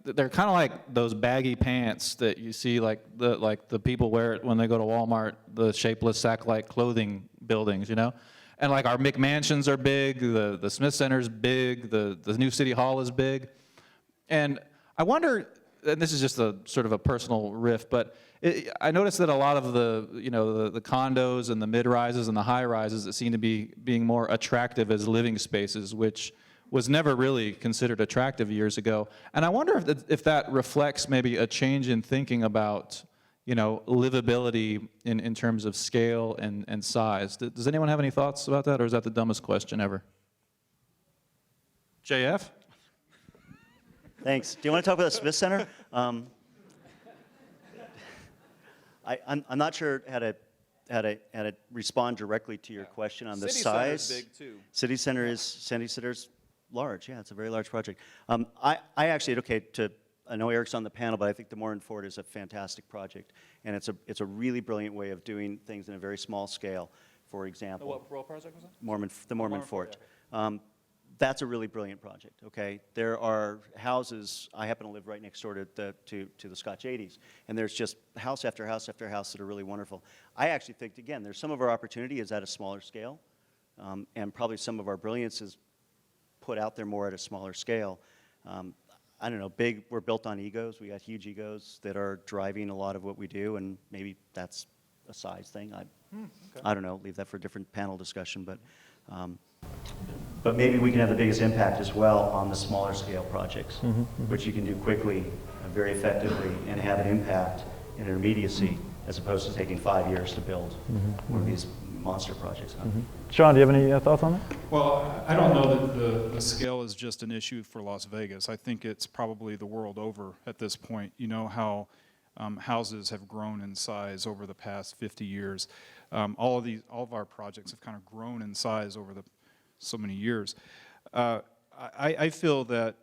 they're kind of like those baggy pants that you see like the people wear it when they go to Walmart, the shapeless sack-like clothing buildings, you know? And like our McMansions are big, the Smith Center's big, the new City Hall is big. And I wonder, and this is just a sort of a personal riff, but I noticed that a lot of the, you know, the condos and the mid-rises and the high-rises that seem to be being more attractive as living spaces, which was never really considered attractive years ago. And I wonder if that reflects maybe a change in thinking about, you know, livability in terms of scale and size. Does anyone have any thoughts about that, or is that the dumbest question ever? JF? Thanks. Do you want to talk about the Smith Center? I'm not sure how to respond directly to your question on the size. City Center's big too. City Center's large. Yeah, it's a very large project. I actually, I know Eric's on the panel, but I think the Mormon Fort is a fantastic project, and it's a really brilliant way of doing things in a very small scale. For example, What project was that? the Mormon Fort. That's a really brilliant project, okay? There are houses, I happen to live right next door to the Scotch 80s, and there's just house after house after house that are really wonderful. I actually think, again, there's some of our opportunity is at a smaller scale, and probably some of our brilliance is put out there more at a smaller scale. I don't know, we're built on egos. We got huge egos that are driving a lot of what we do, and maybe that's a size thing. I don't know, leave that for a different panel discussion, but maybe we can have the biggest impact as well on the smaller scale projects, which you can do quickly, very effectively, and have an impact in an immediacy, as opposed to taking 5 years to build one of these monster projects. Sean, do you have any thoughts on that? Well, I don't know that the scale is just an issue for Las Vegas. I think it's probably the world over at this point. You know how houses have grown in size over the past 50 years. All of our projects have kind of grown in size over so many years. I feel that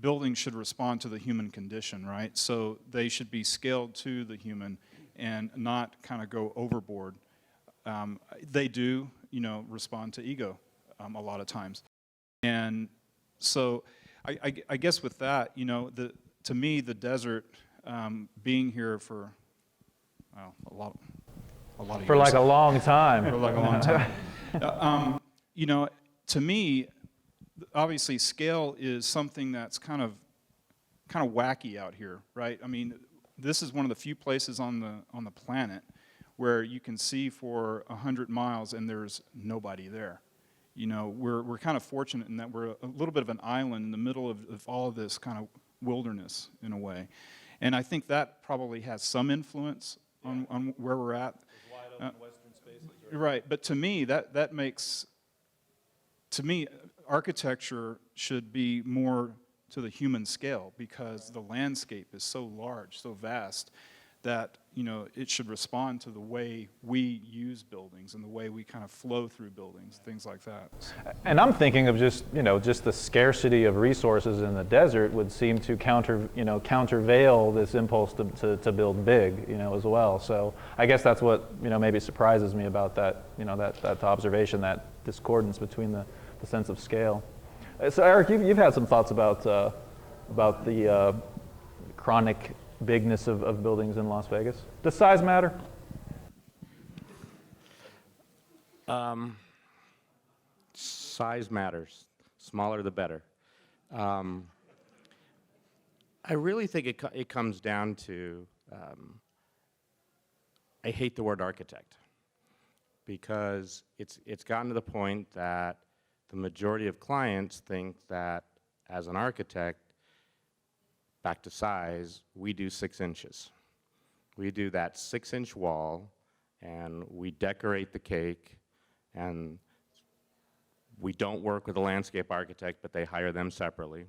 buildings should respond to the human condition, right? So they should be scaled to the human and not kind of go overboard. They do, you know, respond to ego a lot of times. And so I guess with that, you know, to me, the desert, being here for, well, a lot of years. For like a long time. For like a long time. You know, to me, obviously scale is something that's kind of wacky out here, right? I mean, this is one of the few places on the planet where you can see for 100 miles and there's nobody there. You know, we're kind of fortunate in that we're a little bit of an island in the middle of all of this kind of wilderness in a way. And I think that probably has some influence on where we're at. Wide open western spaces, Right, but to me, that makes, to me, architecture should be more to the human scale, because the landscape is so large, so vast, that, you know, it should respond to the way we use buildings and the way we kind of flow through buildings, things like that. And I'm thinking of just, you know, just the scarcity of resources in the desert would seem to countervail this impulse to build big, you know, as well. So I guess that's what, you know, maybe surprises me about that, you know, that observation, that discordance between the sense of scale. So Eric, you've had some thoughts about the chronic bigness of buildings in Las Vegas. Does size matter? Size matters. Smaller the better. I really think it comes down to, I hate the word architect, because it's gotten to the point that the majority of clients think that as an architect, back to size, we do 6 inches. We do that 6-inch wall, and we decorate the cake, and we don't work with a landscape architect, but they hire them separately.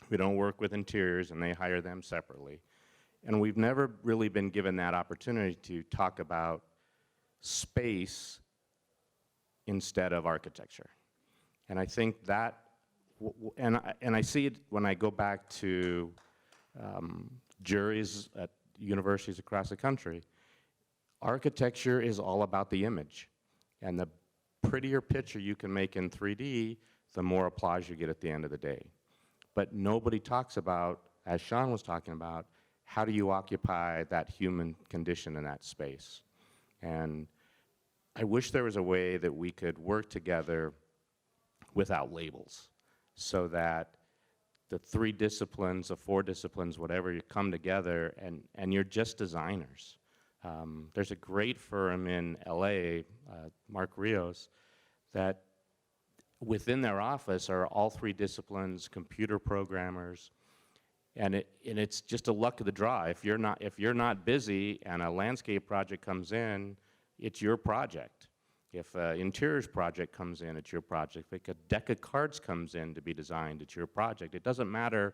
We don't work with interiors, and they hire them separately. And we've never really been given that opportunity to talk about space instead of architecture. And I think that, and I see it when I go back to juries at universities across the country. Architecture is all about the image. And the prettier picture you can make in 3D, the more applause you get at the end of the day. But nobody talks about, as Sean was talking about, how do you occupy that human condition in that space? And I wish there was a way that we could work together without labels, so that the 3 disciplines, the 4 disciplines, whatever, you come together and you're just designers. There's a great firm in LA, Mark Rios, that within their office are all 3 disciplines, computer programmers, and it's just a luck of the draw. If you're not busy and a landscape project comes in, it's your project. If an interiors project comes in, it's your project. If a deck of cards comes in to be designed, it's your project. It doesn't matter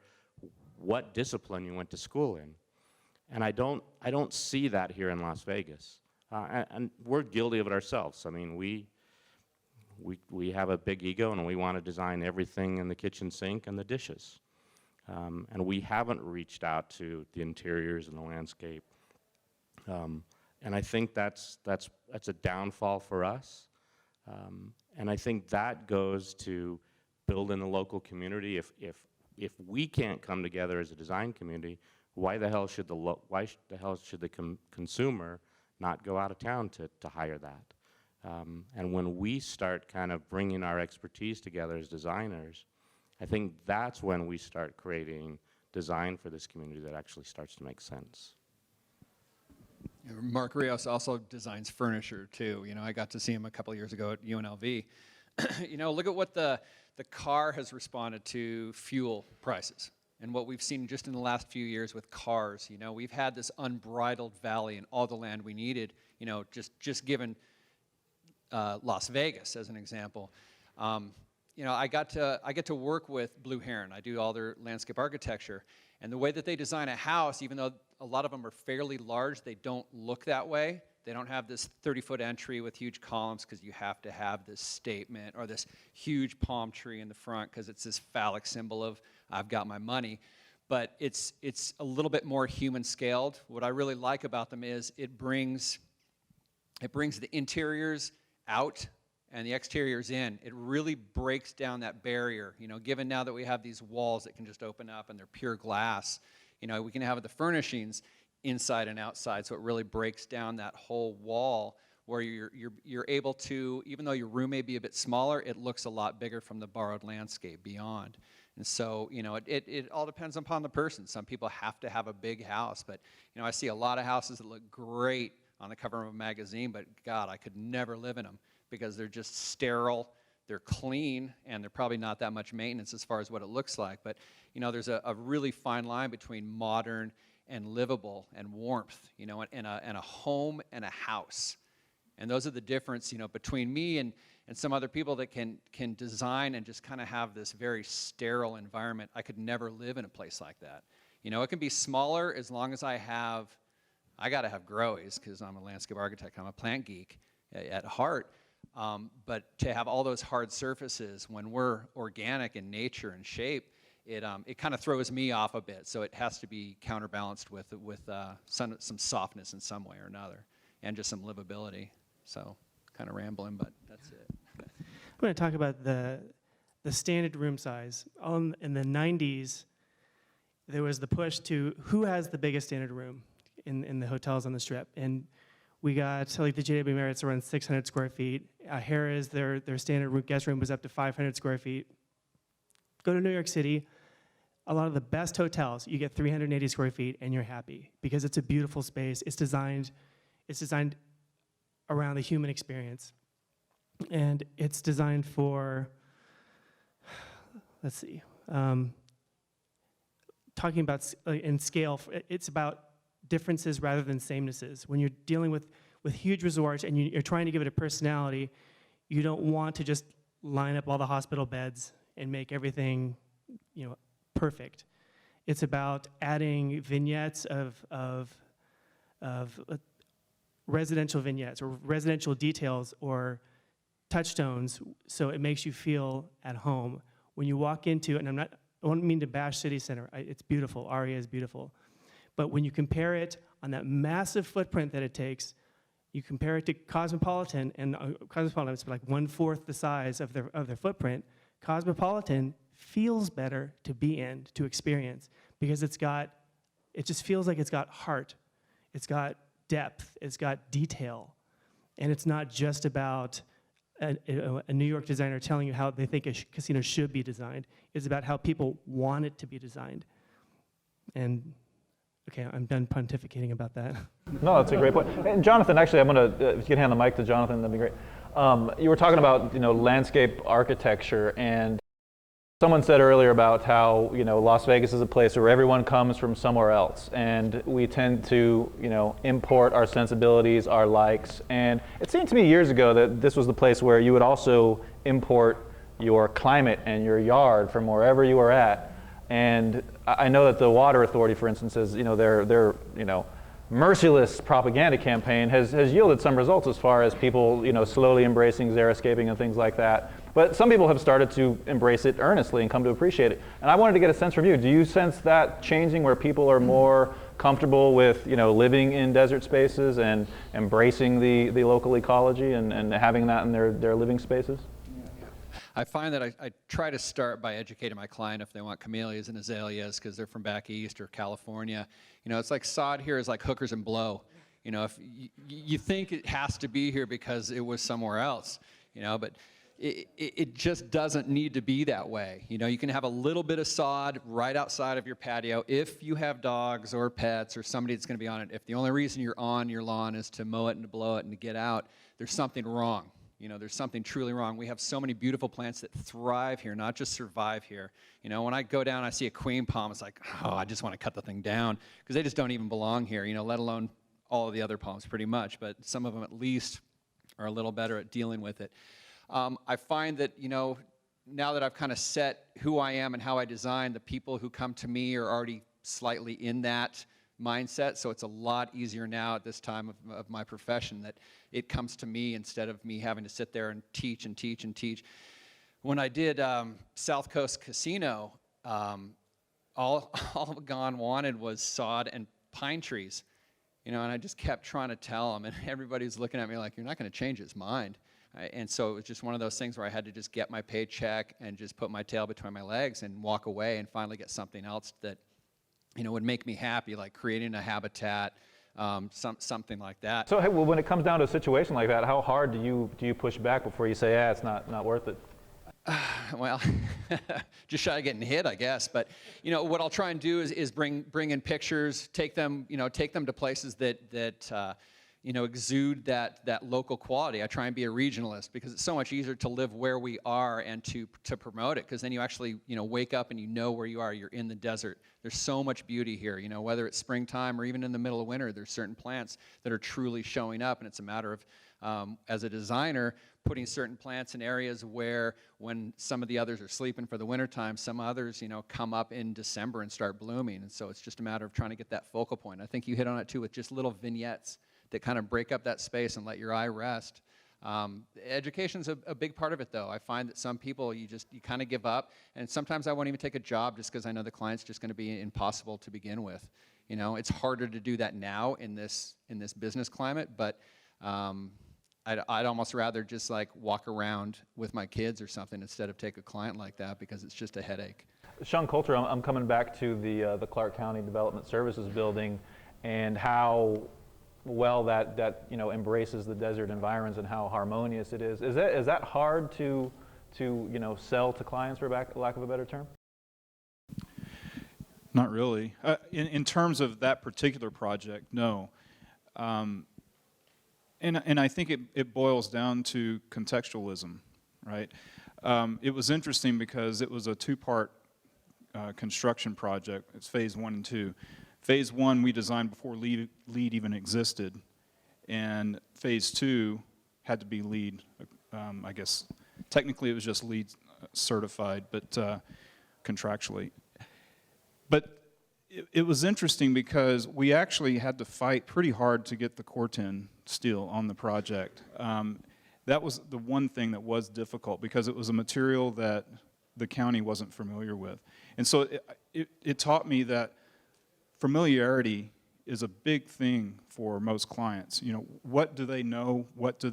what discipline you went to school in. And I don't see that here in Las Vegas. And we're guilty of it ourselves. I mean, we have a big ego, and we want to design everything in the kitchen sink and the dishes. And we haven't reached out to the interiors and the landscape. And I think that's a downfall for us. And I think that goes to building the local community. If we can't come together as a design community, why the hell should the consumer not go out of town to hire that? And when we start kind of bringing our expertise together as designers, I think that's when we start creating design for this community that actually starts to make sense. Mark Rios also designs furniture too. You know, I got to see him a couple years ago at UNLV. You know, look at what the car has responded to fuel prices and what we've seen just in the last few years with cars. You know, we've had this unbridled valley and all the land we needed, you know, just given Las Vegas as an example. You know, I get to work with Blue Heron. I do all their landscape architecture. And the way that they design a house, even though a lot of them are fairly large, they don't look that way. They don't have this 30-foot entry with huge columns because you have to have this statement, or this huge palm tree in the front because it's this phallic symbol of I've got my money. But it's a little bit more human scaled. What I really like about them is it brings the interiors out and the exteriors in. It really breaks down that barrier. You know, given now that we have these walls that can just open up and they're pure glass, you know, we can have the furnishings inside and outside, so it really breaks down that whole wall where you're able to, even though your room may be a bit smaller, it looks a lot bigger from the borrowed landscape beyond. And so, you know, it all depends upon the person. Some people have to have a big house, but, you know, I see a lot of houses that look great on the cover of a magazine, but God, I could never live in them because they're just sterile, they're clean, and they're probably not that much maintenance as far as what it looks like. But, you know, there's a really fine line between modern and livable and warmth, you know, and a home and a house. And those are the difference, you know, between me and some other people that can design and just kind of have this very sterile environment. I could never live in a place like that. You know, it can be smaller as long as I got to have growies because I'm a landscape architect, I'm a plant geek at heart. But to have all those hard surfaces when we're organic in nature and shape, it kind of throws me off a bit. So it has to be counterbalanced with some softness in some way or another, and just some livability. So kind of rambling, but that's it. I'm going to talk about the standard room size. In the 90s, there was the push to who has the biggest standard room in the hotels on the Strip, and we got like the JW Marriott's around 600 square feet. Harrah's, their standard guest room was up to 500 square feet. Go to New York City, a lot of the best hotels, you get 380 square feet and you're happy because it's a beautiful space. It's designed around the human experience. And it's designed for, let's see, talking about in scale, it's about differences rather than samenesses. When you're dealing with huge resorts and you're trying to give it a personality, you don't want to just line up all the hospital beds and make everything, you know, perfect. It's about adding vignettes of residential vignettes or residential details or touchstones, so it makes you feel at home. When you walk into, and I don't mean to bash City Center, it's beautiful, ARIA is beautiful, but when you compare it on that massive footprint that it takes, you compare it to Cosmopolitan, and Cosmopolitan is like 1/4 the size of their footprint. Cosmopolitan feels better to be in, to experience, because it just feels like it's got heart, it's got depth, it's got detail, and it's not just about a New York designer telling you how they think a casino should be designed. It's about how people want it to be designed. And okay, I'm done pontificating about that. No, that's a great point. And Jonathan, actually, I'm going to, if you can hand the mic to Jonathan, that'd be great. You were talking about, you know, landscape architecture, and someone said earlier about how, you know, Las Vegas is a place where everyone comes from somewhere else, and we tend to, you know, import our sensibilities, our likes. And it seemed to me years ago that this was the place where you would also import your climate and your yard from wherever you were at. And I know that the Water Authority, for instance, is, you know, their you know, merciless propaganda campaign has yielded some results as far as people, you know, slowly embracing xeriscaping and things like that. But some people have started to embrace it earnestly and come to appreciate it. And I wanted to get a sense from you. Do you sense that changing, where people are more comfortable with, you know, living in desert spaces and embracing the local ecology and having that in their living spaces? I find that I try to start by educating my client if they want camellias and azaleas because they're from back east or California. You know, it's like sod here is like hookers and blow. You know, if you think it has to be here because it was somewhere else, you know, but it just doesn't need to be that way. You know, you can have a little bit of sod right outside of your patio if you have dogs or pets or somebody that's going to be on it. If the only reason you're on your lawn is to mow it and to blow it and to get out, there's something wrong. You know, there's something truly wrong. We have so many beautiful plants that thrive here, not just survive here. You know, when I go down and I see a queen palm, it's like, oh, I just want to cut the thing down because they just don't even belong here, you know, let alone all of the other palms pretty much. But some of them at least are a little better at dealing with it. I find that, you know, now that I've kind of set who I am and how I design, the people who come to me are already slightly in that mindset, so it's a lot easier now at this time of my profession that it comes to me instead of me having to sit there and teach and teach and teach. When I did South Coast Casino, all Gon wanted was sod and pine trees, you know, and I just kept trying to tell him, and everybody was looking at me like, you're not going to change his mind. And so it was just one of those things where I had to just get my paycheck and just put my tail between my legs and walk away and finally get something else that, you know, would make me happy, like creating a habitat, something like that. So hey, well, when it comes down to a situation like that, how hard do you push back before you say, yeah, it's not worth it? Well, just shy of getting hit, I guess. But you know, what I'll try and do is bring in pictures, take them to places that exude that local quality. I try and be a regionalist because it's so much easier to live where we are and to promote it, because then you actually, wake up and you know where you are. You're in the desert. There's so much beauty here, whether it's springtime or even in the middle of winter, there's certain plants that are truly showing up, and it's a matter of, as a designer, putting certain plants in areas where when some of the others are sleeping for the wintertime, some others, come up in December and start blooming. And so it's just a matter of trying to get that focal point. I think you hit on it too with just little vignettes that kind of break up that space and let your eye rest. Education's a big part of it, though. I find that some people, you kind of give up, and sometimes I won't even take a job just because I know the client's just going to be impossible to begin with. It's harder to do that now in this business climate, but I'd almost rather just like walk around with my kids or something instead of take a client like that, because it's just a headache. Sean Coulter, I'm coming back to the Clark County Development Services building and how well that embraces the desert environs and how harmonious it is. Is that hard to sell to clients, for lack of a better term? Not really. In terms of that particular project, no. And I think it boils down to contextualism, right? It was interesting because it was a two-part construction project. It's phase 1 and 2. Phase 1 we designed before LEED even existed, and phase 2 had to be LEED. I guess technically it was just LEED certified, but contractually. But it was interesting because we actually had to fight pretty hard to get the Corten steel on the project. That was the one thing that was difficult because it was a material that the county wasn't familiar with. And so it taught me that familiarity is a big thing for most clients. What do they know? What have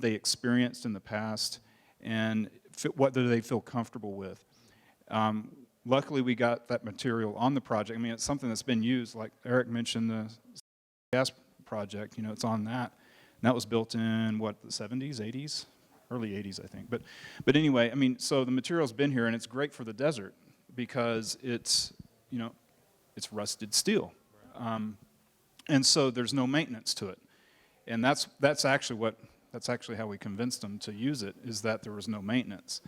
they experienced in the past? And what do they feel comfortable with? Luckily, we got that material on the project. I mean, it's something that's been used, like Eric mentioned, the gas project, it's on that. And that was built in, what, the 70s, 80s? Early 80s, I think. But anyway, I mean, so the material's been here, and it's great for the desert because it's, it's rusted steel. And so there's no maintenance to it. And that's actually how we convinced them to use it, is that there was no maintenance.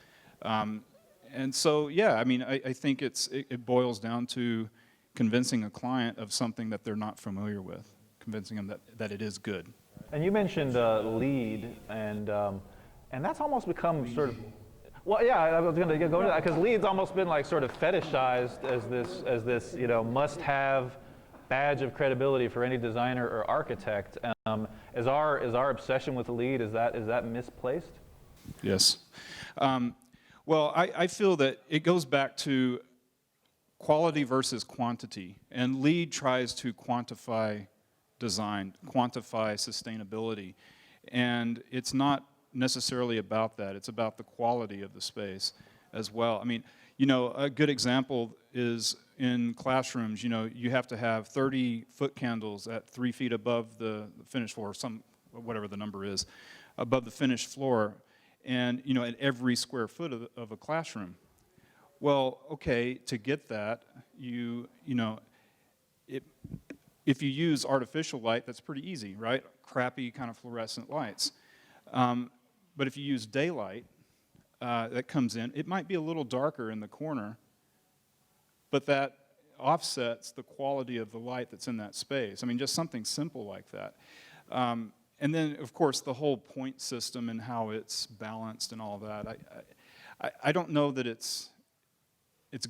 And so, yeah, I mean, I think it boils down to convincing a client of something that they're not familiar with, convincing them that it is good. And you mentioned LEED, and that's almost become sort of, well, yeah, I was going to go into that because LEED's almost been like sort of fetishized as this must-have badge of credibility for any designer or architect. Is our obsession with LEED, is that misplaced? Yes. Well, I feel that it goes back to quality versus quantity, and LEED tries to quantify design, quantify sustainability, and it's not necessarily about that. It's about the quality of the space as well. I mean, a good example is in classrooms, you have to have 30 foot candles at 3 feet above the finished floor, whatever the number is, above the finished floor, and at every square foot of a classroom. Well, okay, to get that, if you use artificial light, that's pretty easy, right? Crappy kind of fluorescent lights. But if you use daylight that comes in, it might be a little darker in the corner, but that offsets the quality of the light that's in that space. I mean, just something simple like that. And then, of course, the whole point system and how it's balanced and all that. I don't know that it's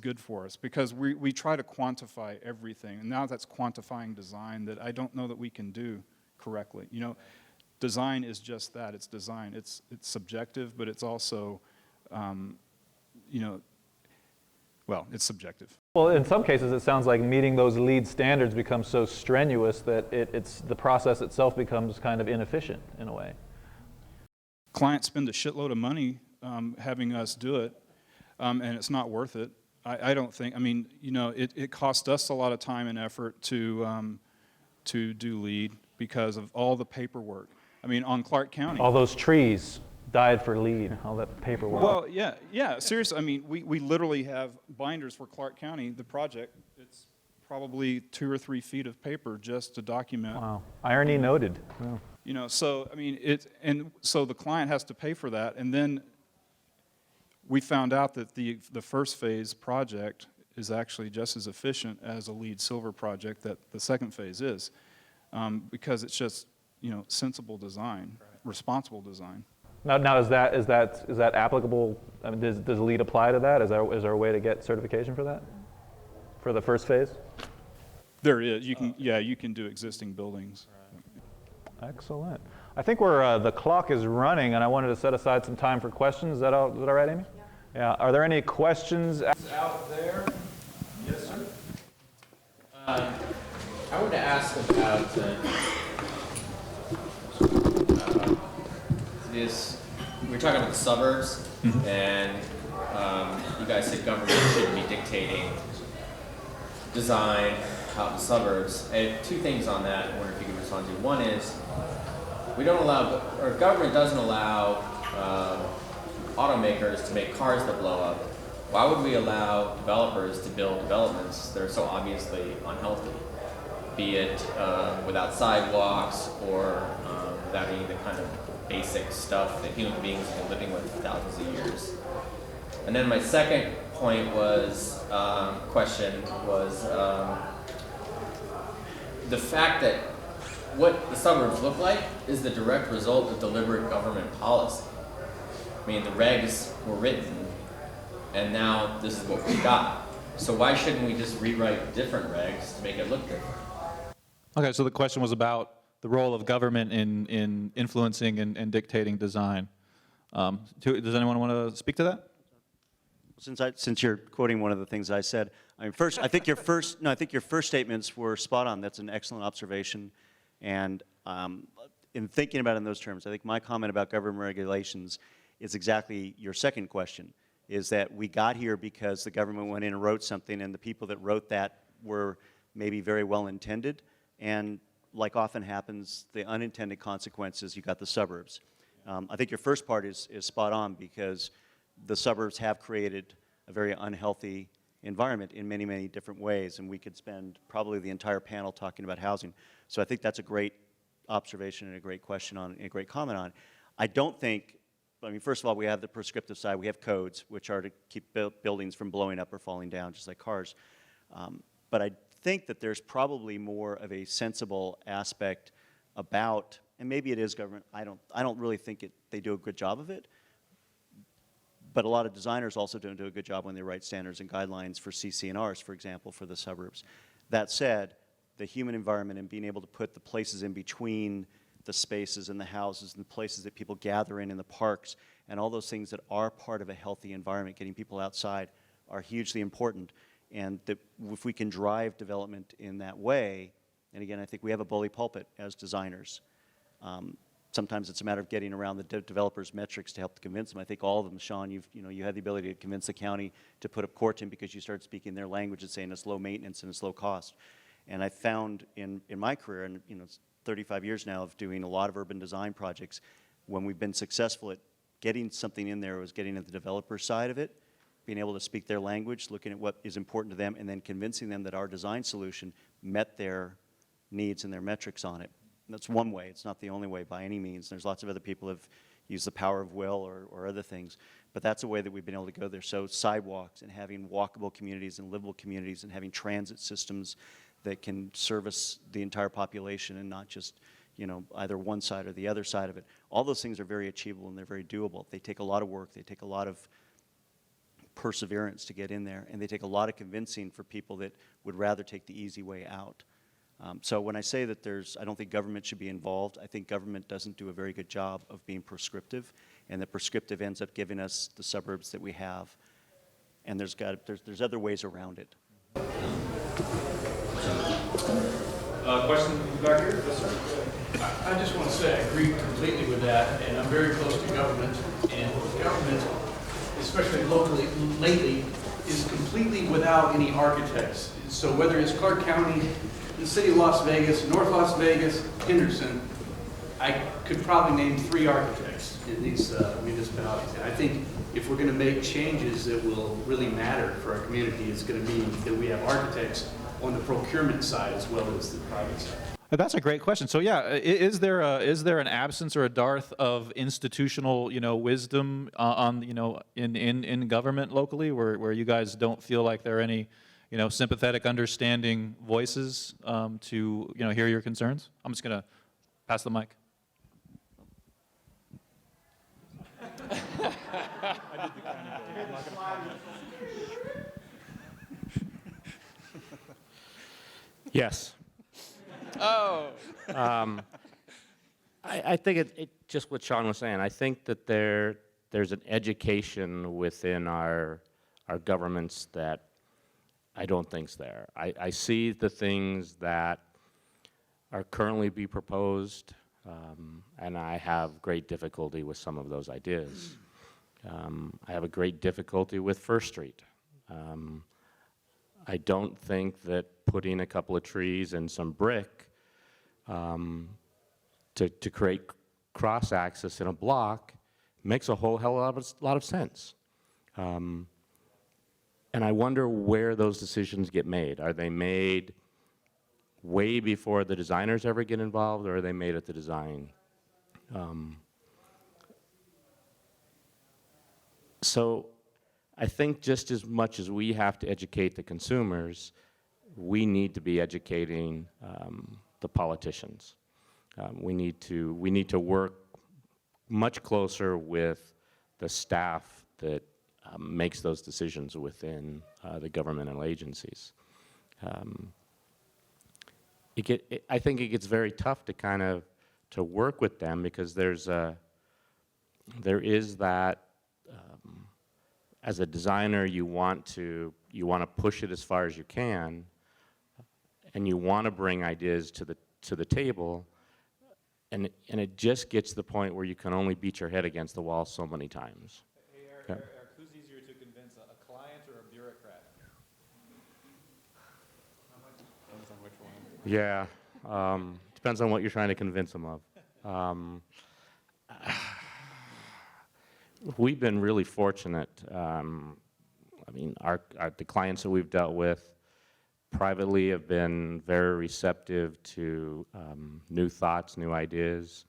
good for us because we try to quantify everything, and now that's quantifying design that I don't know that we can do correctly. Design is just that. It's design. It's subjective, but it's also, well, it's subjective. Well, in some cases, it sounds like meeting those LEED standards becomes so strenuous that the process itself becomes kind of inefficient in a way. Clients spend a shitload of money having us do it, and it's not worth it. I don't think. I mean, it cost us a lot of time and effort to do LEED because of all the paperwork. I mean, on Clark County. All those trees died for LEED, all that paperwork. Well, yeah, seriously. I mean, we literally have binders for Clark County, the project. It's probably 2 or 3 feet of paper just to document. Wow. Irony noted. Wow. You know, so I mean, so the client has to pay for that, and then we found out that the first phase project is actually just as efficient as a LEED Silver project that the second phase is, because it's just, you know, sensible design, responsible design. Now is that applicable? I mean, does LEED apply to that? Is there a way to get certification for that? For the first phase? There is. You can you can do existing buildings. Excellent. I think the clock is running, and I wanted to set aside some time for questions. Is that all right, Amy? Yeah. Are there any questions out there? Yes, sir. I wanted to ask about this. We're talking about the suburbs, and you guys said government shouldn't be dictating design out in the suburbs. I have 2 things on that I wonder if you can respond to. One is, we don't allow, or government doesn't allow automakers to make cars that blow up. Why would we allow developers to build developments that are so obviously unhealthy? Be it without sidewalks or without any of the kind of basic stuff that human beings have been living with for thousands of years. And then my second point was, the fact that what the suburbs look like is the direct result of deliberate government policy. I mean, the regs were written, and now this is what we got. So why shouldn't we just rewrite different regs to make it look different? Okay, so the question was about the role of government in influencing and dictating design. Does anyone want to speak to that? Since you're quoting one of the things I said, I mean, I think your first statements were spot on. That's an excellent observation, and in thinking about it in those terms, I think my comment about government regulations is exactly your second question. Is that we got here because the government went in and wrote something, and the people that wrote that were maybe very well intended, and like often happens, the unintended consequences, you got the suburbs. I think your first part is spot on, because the suburbs have created a very unhealthy environment in many, many different ways, and we could spend probably the entire panel talking about housing. So I think that's a great observation and a great question on, and a great comment on. I don't think, I mean, first of all, we have the prescriptive side. We have codes, which are to keep buildings from blowing up or falling down, just like cars. But I think that there's probably more of a sensible aspect about, and maybe it is government, I don't really think they do a good job of it, but a lot of designers also don't do a good job when they write standards and guidelines for CC&Rs, for example, for the suburbs. That said, the human environment and being able to put the places in between the spaces and the houses and the places that people gather in the parks, and all those things that are part of a healthy environment, getting people outside, are hugely important. And that if we can drive development in that way, and again, I think we have a bully pulpit as designers. Sometimes it's a matter of getting around the developers' metrics to help convince them. I think all of them, Sean, you had the ability to convince the county to put up Corton because you started speaking their language and saying it's low maintenance and it's low cost. And I found in my career, and it's 35 years now of doing a lot of urban design projects, when we've been successful at getting something in there, was getting at the developer side of it, being able to speak their language, looking at what is important to them, and then convincing them that our design solution met their needs and their metrics on it. And that's one way. It's not the only way by any means. There's lots of other people who have used the power of will or other things, but that's a way that we've been able to go there. So sidewalks and having walkable communities and livable communities and having transit systems that can service the entire population and not just either one side or the other side of it. All those things are very achievable and they're very doable. They take a lot of work. They take a lot of perseverance to get in there, and they take a lot of convincing for people that would rather take the easy way out. So when I say that I don't think government should be involved, I think government doesn't do a very good job of being prescriptive, and the prescriptive ends up giving us the suburbs that we have, and there's other ways around it. Question back here? Yes, sir. I just want to say I agree completely with that, and I'm very close to government, and government, especially locally, lately, is completely without any architects. So whether it's Clark County, the city of Las Vegas, North Las Vegas, Henderson, I could probably name 3 architects in these municipalities. And I think if we're going to make changes that will really matter for our community, it's going to be that we have architects on the procurement side as well as the private side? That's a great question. So yeah, is there an absence or a dearth of institutional, wisdom on, in government locally, where you guys don't feel like there are any, sympathetic, understanding voices to, hear your concerns? I'm just gonna pass the mic. Yes. Oh. I think it just what Sean was saying. I think that there's an education within our governments that I don't think's there. I see the things that are currently being proposed, and I have great difficulty with some of those ideas. I have a great difficulty with First Street. I don't think that putting a couple of trees and some brick to create cross-access in a block makes a whole hell of a lot of sense. And I wonder where those decisions get made. Are they made way before the designers ever get involved, or are they made at the design? So I think just as much as we have to educate the consumers, we need to be educating the politicians. We need to work much closer with the staff that makes those decisions within the governmental agencies. I think it gets very tough to kind of to work with them because there is that. As a designer, you want to push it as far as you can, and you want to bring ideas to the table, and it just gets to the point where you can only beat your head against the wall so many times. Hey, Eric, who's easier to convince, a client or a bureaucrat? Depends on which one. Yeah, depends on what you're trying to convince them of. We've been really fortunate. I mean, the clients that we've dealt with privately have been very receptive to new thoughts, new ideas.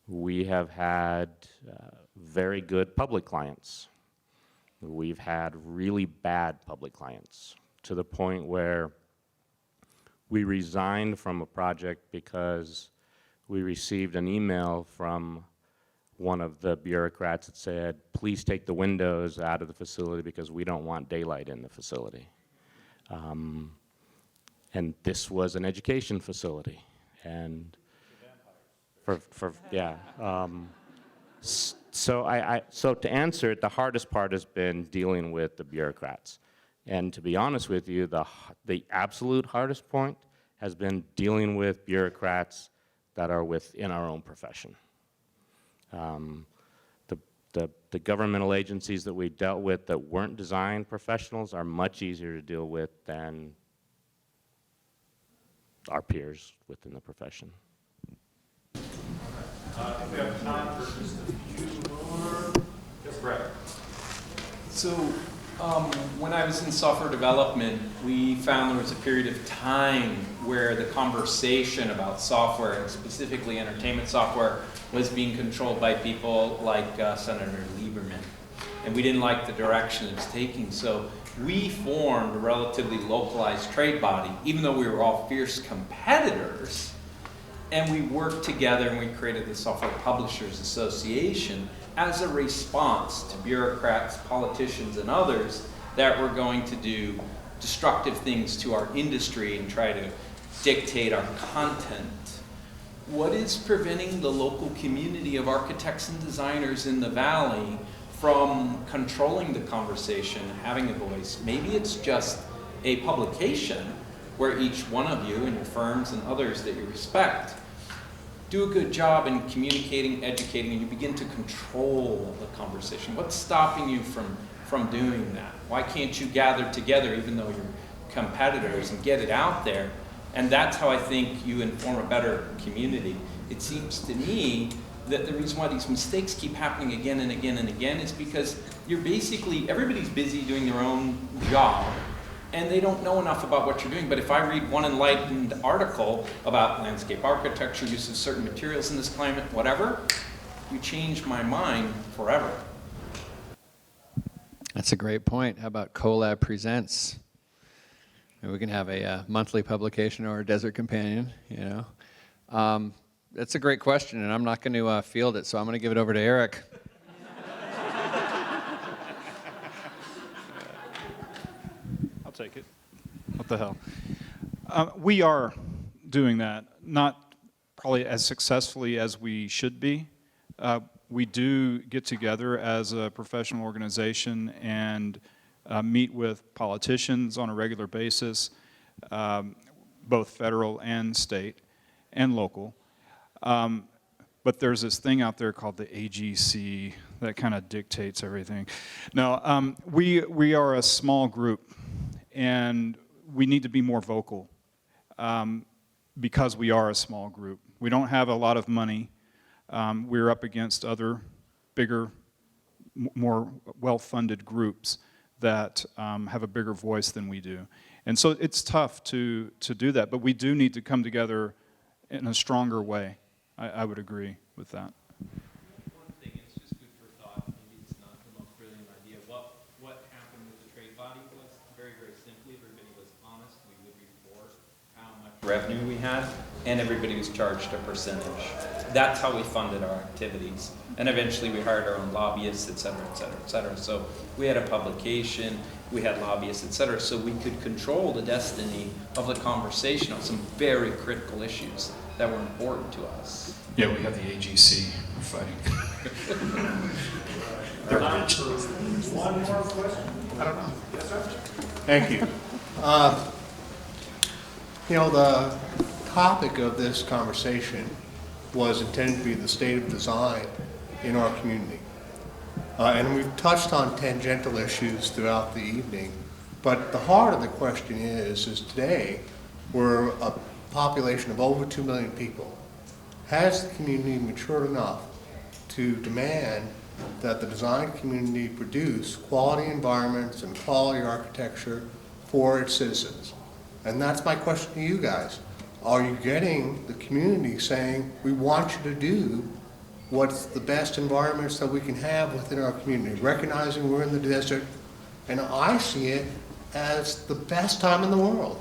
We have had very good public clients. We've had really bad public clients to the point where we resigned from a project because we received an email from one of the bureaucrats that said, please take the windows out of the facility because we don't want daylight in the facility. And this was an education facility. And so to answer it, the hardest part has been dealing with the bureaucrats. And to be honest with you, the absolute hardest point has been dealing with bureaucrats that are within our own profession. The governmental agencies that we dealt with that weren't design professionals are much easier to deal with than our peers within the profession. I think we have time for just a few more. Yes, Brett. So when I was in software development, we found there was a period of time where the conversation about software, and specifically entertainment software, was being controlled by people like Senator Lieberman. And we didn't like the direction it was taking. So we formed a relatively localized trade body, even though we were all fierce competitors. And we worked together and we created the Software Publishers Association as a response to bureaucrats, politicians, and others that were going to do destructive things to our industry and try to dictate our content. What is preventing the local community of architects and designers in the Valley from controlling the conversation, having a voice? Maybe it's just a publication where each one of you and your firms and others that you respect do a good job in communicating, educating, and you begin to control the conversation. What's stopping you from doing that? Why can't you gather together, even though you're competitors, and get it out there? And that's how I think you inform a better community. It seems to me that the reason why these mistakes keep happening again and again and again is because you're basically, everybody's busy doing their own job, and they don't know enough about what you're doing. But if I read one enlightened article about landscape architecture, use of certain materials in this climate, whatever, you change my mind forever. That's a great point. How about COLAB Presents? Maybe we can have a monthly publication or a Desert Companion, you know. That's a great question, and I'm not going to field it, so I'm going to give it over to Eric. I'll take it. What the hell? We are doing that, not probably as successfully as we should be. We do get together as a professional organization and meet with politicians on a regular basis, both federal and state and local. But there's this thing out there called the AGC that kind of dictates everything. No, we are a small group, and we need to be more vocal because we are a small group. We don't have a lot of money. We're up against other bigger, more well-funded groups that have a bigger voice than we do. And so it's tough to do that, but we do need to come together in a stronger way. I would agree with that. One thing, it's just food for thought. Maybe it's not the most brilliant idea. What happened with the trade body was very, very simply, everybody was honest. We would report how much Revenue we had, and everybody was charged a percentage. That's how we funded our activities. And eventually we hired our own lobbyists, et cetera, et cetera, et cetera. So we had a publication, we had lobbyists, et cetera, so we could control the destiny of the conversation on some very critical issues that were important to us. Yeah, we have the AGC fighting. They're rich. One more question? I don't know. Yes, sir. Thank you. You know, the topic of this conversation was intended to be the state of design in our community. And we've touched on tangential issues throughout the evening, but the heart of the question is today we're a population of over 2 million people. Has the community matured enough to demand that the design community produce quality environments and quality architecture for its citizens? And that's my question to you guys. Are you getting the community saying, we want you to do what's the best environments that we can have within our community, recognizing we're in the desert, and I see it as the best time in the world.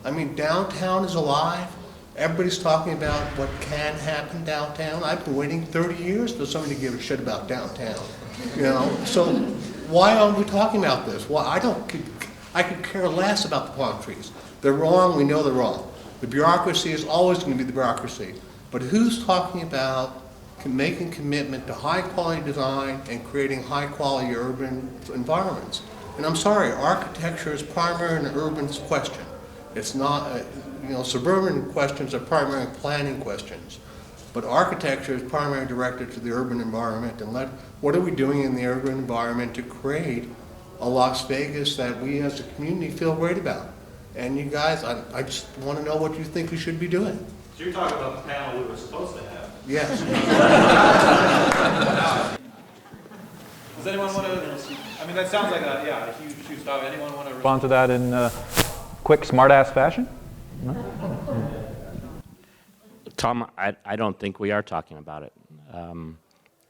I mean, downtown is alive. Everybody's talking about what can happen downtown. I've been waiting 30 years for somebody to give a shit about downtown. You know, so why aren't we talking about this? Well, I could care less about the palm trees. They're wrong, we know they're wrong. The bureaucracy is always going to be the bureaucracy. But who's talking about making commitment to high quality design and creating high quality urban environments? And I'm sorry, architecture is primary and urban question. It's not, you know, suburban questions are primary planning questions. But architecture is primarily directed to the urban environment. And what are we doing in the urban environment to create a Las Vegas that we as a community feel great about? And you guys, I just want to know what you think we should be doing. So you're talking about the panel we were supposed to have? Yes. Does anyone want to, I mean, that sounds like a huge topic. Anyone want to Respond to that in quick, smart-ass fashion? No? Tom, I don't think we are talking about it.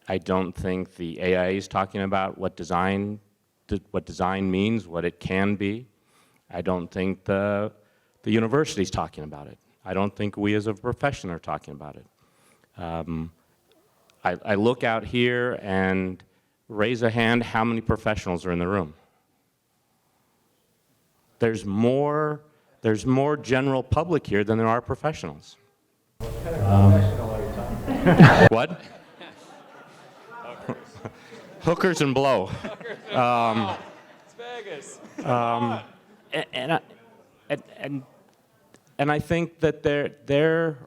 I don't think the AIA is talking about what design means, what it can be. I don't think the university is talking about it. I don't think we as a profession are talking about it. I look out here and raise a hand, how many professionals are in the room? There's more general public here than there are professionals. What? Hookers and blow. It's Vegas. And I think that there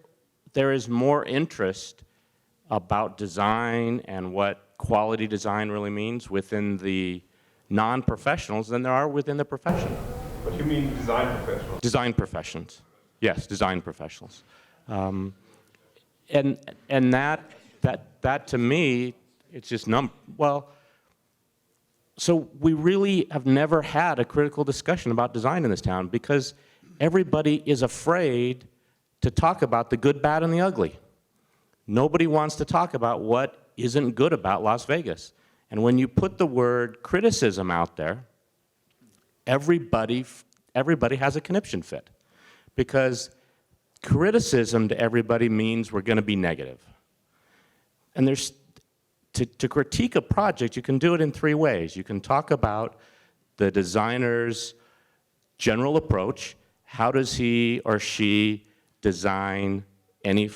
is more interest about design and what quality design really means within the non-professionals than there are within the profession. But you mean design professionals? Design professions, yes, design professionals, and that to me, it's just well, So we really have never had a critical discussion about design in this town because everybody is afraid to talk about the good, bad, and the ugly. Nobody wants to talk about what isn't good about Las Vegas. And when you put the word criticism out there, everybody has a conniption fit. Because criticism to everybody means we're going to be negative. And to critique a project, you can do it in three ways. You can talk about the designer's general approach. How does he or she design any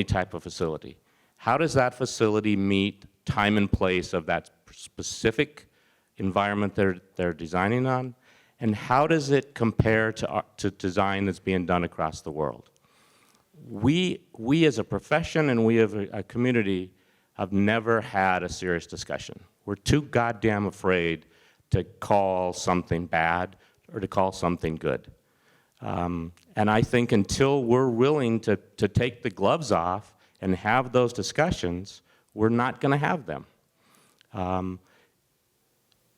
type of facility? How does that facility meet time and place of that specific environment they're designing on? And how does it compare to design that's being done across the world? We as a profession and we as a community have never had a serious discussion. We're too goddamn afraid to call something bad or to call something good. And I think until we're willing to take the gloves off and have those discussions, we're not going to have them.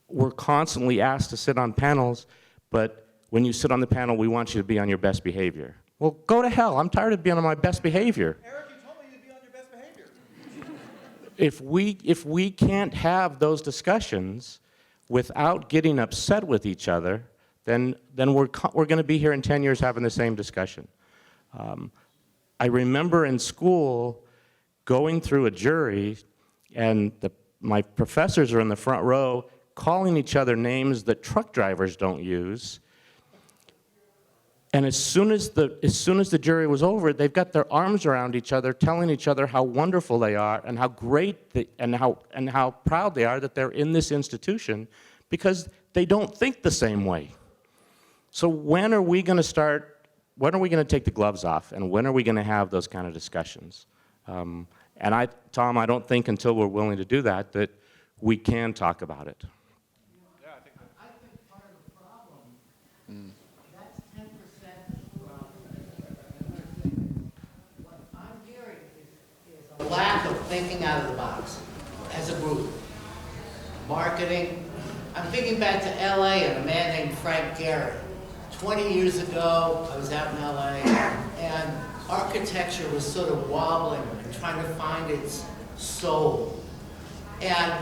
We're constantly asked to sit on panels, but when you sit on the panel, we want you to be on your best behavior. Well, go to hell. I'm tired of being on my best behavior. Eric, you told me you'd be on your best behavior. If we can't have those discussions without getting upset with each other, then we're going to be here in 10 years having the same discussion. I remember in school going through a jury, and my professors are in the front row calling each other names that truck drivers don't use. And as soon as the jury was over, they've got their arms around each other, telling each other how wonderful they are and how great and how proud they are that they're in this institution, because they don't think the same way. So when are we going to take the gloves off, and when are we going to have those kind of discussions? Tom, I don't think until we're willing to do that we can talk about it. I think part of the problem, that's 10% what I'm hearing is a lack of thinking out of the box as a group. Marketing. I'm thinking back to LA and a man named Frank Gehry. 20 years ago, I was out in LA, and architecture was sort of wobbling and trying to find its soul. And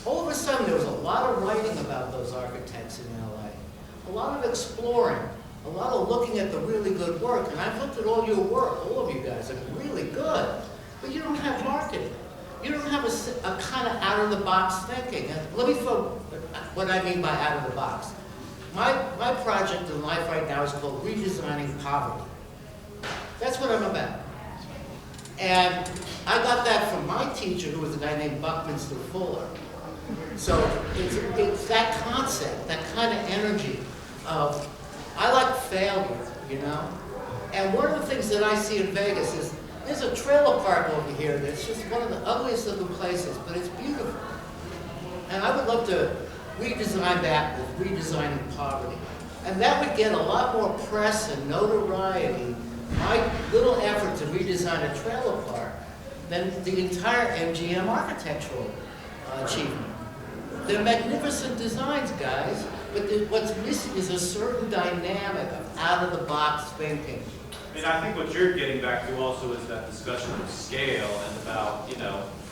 all of a sudden, there was a lot of writing about those architects in LA, a lot of exploring, a lot of looking at the really good work. And I've looked at all your work, all of you guys are really good, but you don't have marketing. You don't have a kind of out-of-the-box thinking. And let me throw what I mean by out-of-the-box. My project in life right now is called Redesigning Poverty. That's what I'm about. And I got that from my teacher, who was a guy named Buckminster Fuller. So it's that concept, that kind of energy of, I like failure, you know? And one of the things that I see in Vegas is, there's a trailer park over here that's just one of the ugliest looking places, but it's beautiful. And I would love to redesign that with Redesigning Poverty. And that would get a lot more press and notoriety, my little effort to redesign a trailer park, than the entire MGM architectural achievement. They're magnificent designs, guys, but what's missing is a certain dynamic of out-of-the-box thinking. I mean, I think what you're getting back to also is that discussion of scale and about,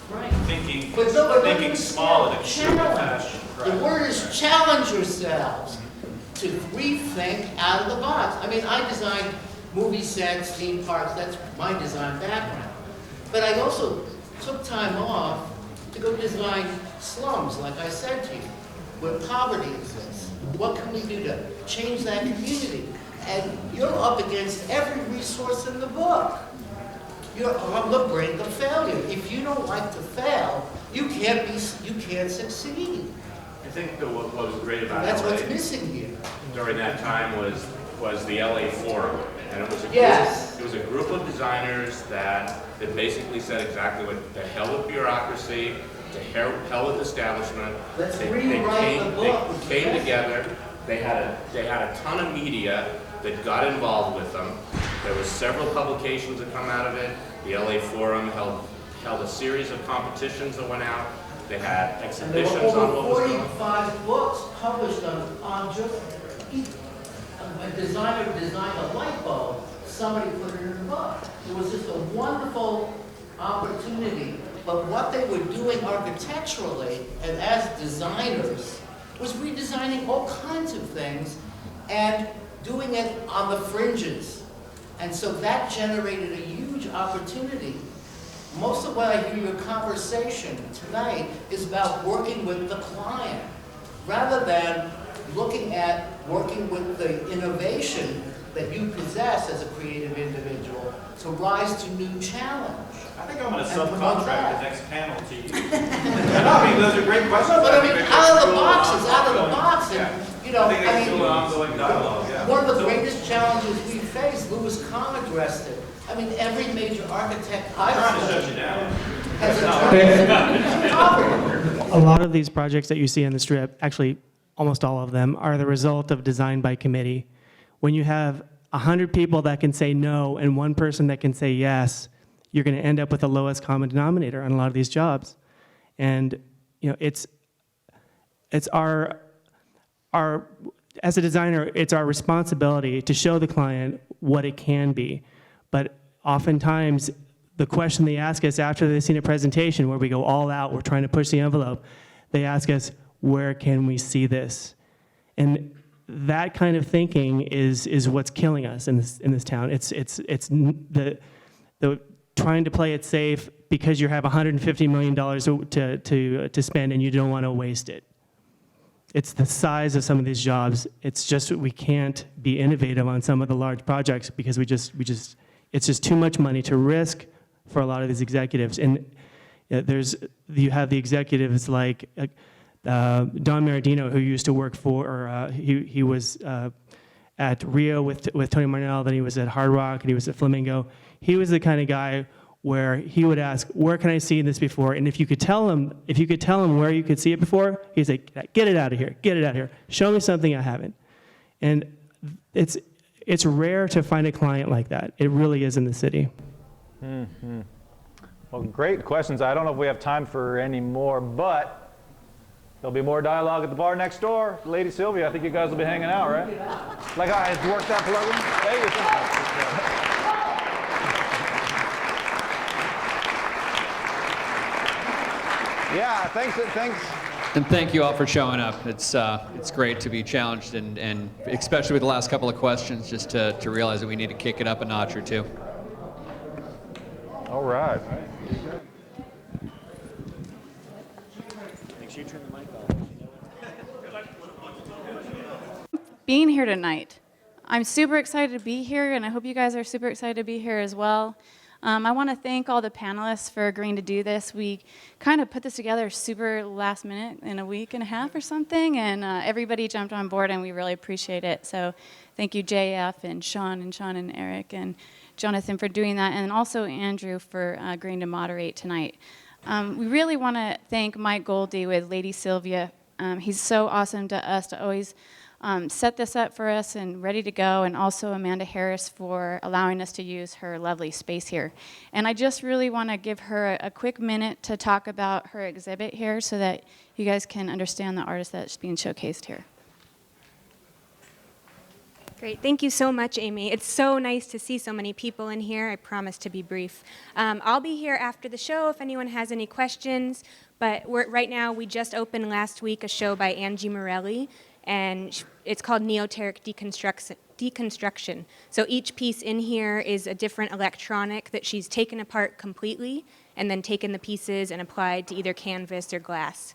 Right. thinking Thinking small in a consumer fashion. The word is challenge yourselves to rethink out of the box. I mean, I designed movie sets, theme parks, that's my design background. But I also took time off to go design slums, like I said to you, where poverty exists. What can we do to change that community? And you're up against every resource in the book. You're on the brink of failure. If you don't like to fail, you can't succeed. I think that what was great about That's LA what's missing here. during that time was the LA Forum, and it was a group, Yes. it was a group of designers that basically said exactly what the hell with bureaucracy, to hell with establishment. Let's They rewrite the book. They came together. They had a ton of media that got involved with them. There was several publications that come out of it. The LA Forum held a series of competitions that went out. They had And there exhibitions were on what over was going on. 45 books published on just a designer designed a light bulb, somebody put it in a book. It was just a wonderful opportunity. But what they were doing architecturally and as designers was redesigning all kinds of things and doing it on the fringes. And so that generated a huge opportunity. Most of what I hear your conversation tonight is about working with the client, rather than looking at working with the innovation that you possess as a creative individual to rise to new challenge. I think I'm going to And promote subcontract that. the next panel to you. I mean, those are great questions. No, but I mean, think out of the it's box still is out of the ongoing. box, and, Yeah. you know, I think I it's still an ongoing mean, dialogue, yeah. one of the greatest challenges we face, Louis Kahn addressed it. I mean, every major architect I've Trying to seen shut you down. has a problem. A lot of these projects that you see on the strip, actually almost all of them, are the result of design by committee. When you have 100 people that can say no and one person that can say yes, you're going to end up with the lowest common denominator on a lot of these jobs. And you know, it's our as a designer, it's our responsibility to show the client what it can be. But oftentimes, the question they ask us after they've seen a presentation where we go all out, we're trying to push the envelope, they ask us, where can we see this? And that kind of thinking is what's killing us in this town. It's the trying to play it safe because you have $150 million to spend and you don't want to waste it. It's the size of some of these jobs. It's just we can't be innovative on some of the large projects because it's just too much money to risk for a lot of these executives. And you have the executives like Don Maradino, who used to work for, he was at Rio with Tony Marnell, then he was at Hard Rock, and he was at Flamingo. He was the kind of guy where he would ask, where can I see this before? And if you could tell him where you could see it before, he'd say, get it out of here, get it out of here. Show me something I haven't. And it's rare to find a client like that. It really is in the city. Mm-hmm. Well, great questions. I don't know if we have time for any more, but there'll be more dialogue at the bar next door. Lady Sylvia, I think you guys will be hanging out, right? Like I had worked that plug-in? There you go. Yeah, thanks. And thank you all for showing up. It's great to be challenged and especially with the last couple of questions, just to realize that we need to kick it up a notch or two. All right. Make sure you turn the mic off. Being here tonight. I'm super excited to be here, and I hope you guys are super excited to be here as well. I want to thank all the panelists for agreeing to do this. We kind of put this together super last minute in a week and a half or something, and everybody jumped on board, and we really appreciate it. So thank you, JF and Sean and Eric and Jonathan for doing that, and also Andrew for agreeing to moderate tonight. We really want to thank Mike Goldie with Lady Sylvia. He's so awesome to us to always set this up for us and ready to go, and also Amanda Harris for allowing us to use her lovely space here. And I just really want to give her a quick minute to talk about her exhibit here so that you guys can understand the artist that's being showcased here. Great. Thank you so much, Amy. It's so nice to see so many people in here. I promise to be brief. I'll be here after the show if anyone has any questions, but right now we just opened last week a show by Angie Morelli, and it's called Neoteric Deconstruction. So each piece in here is a different electronic that she's taken apart completely and then taken the pieces and applied to either canvas or glass.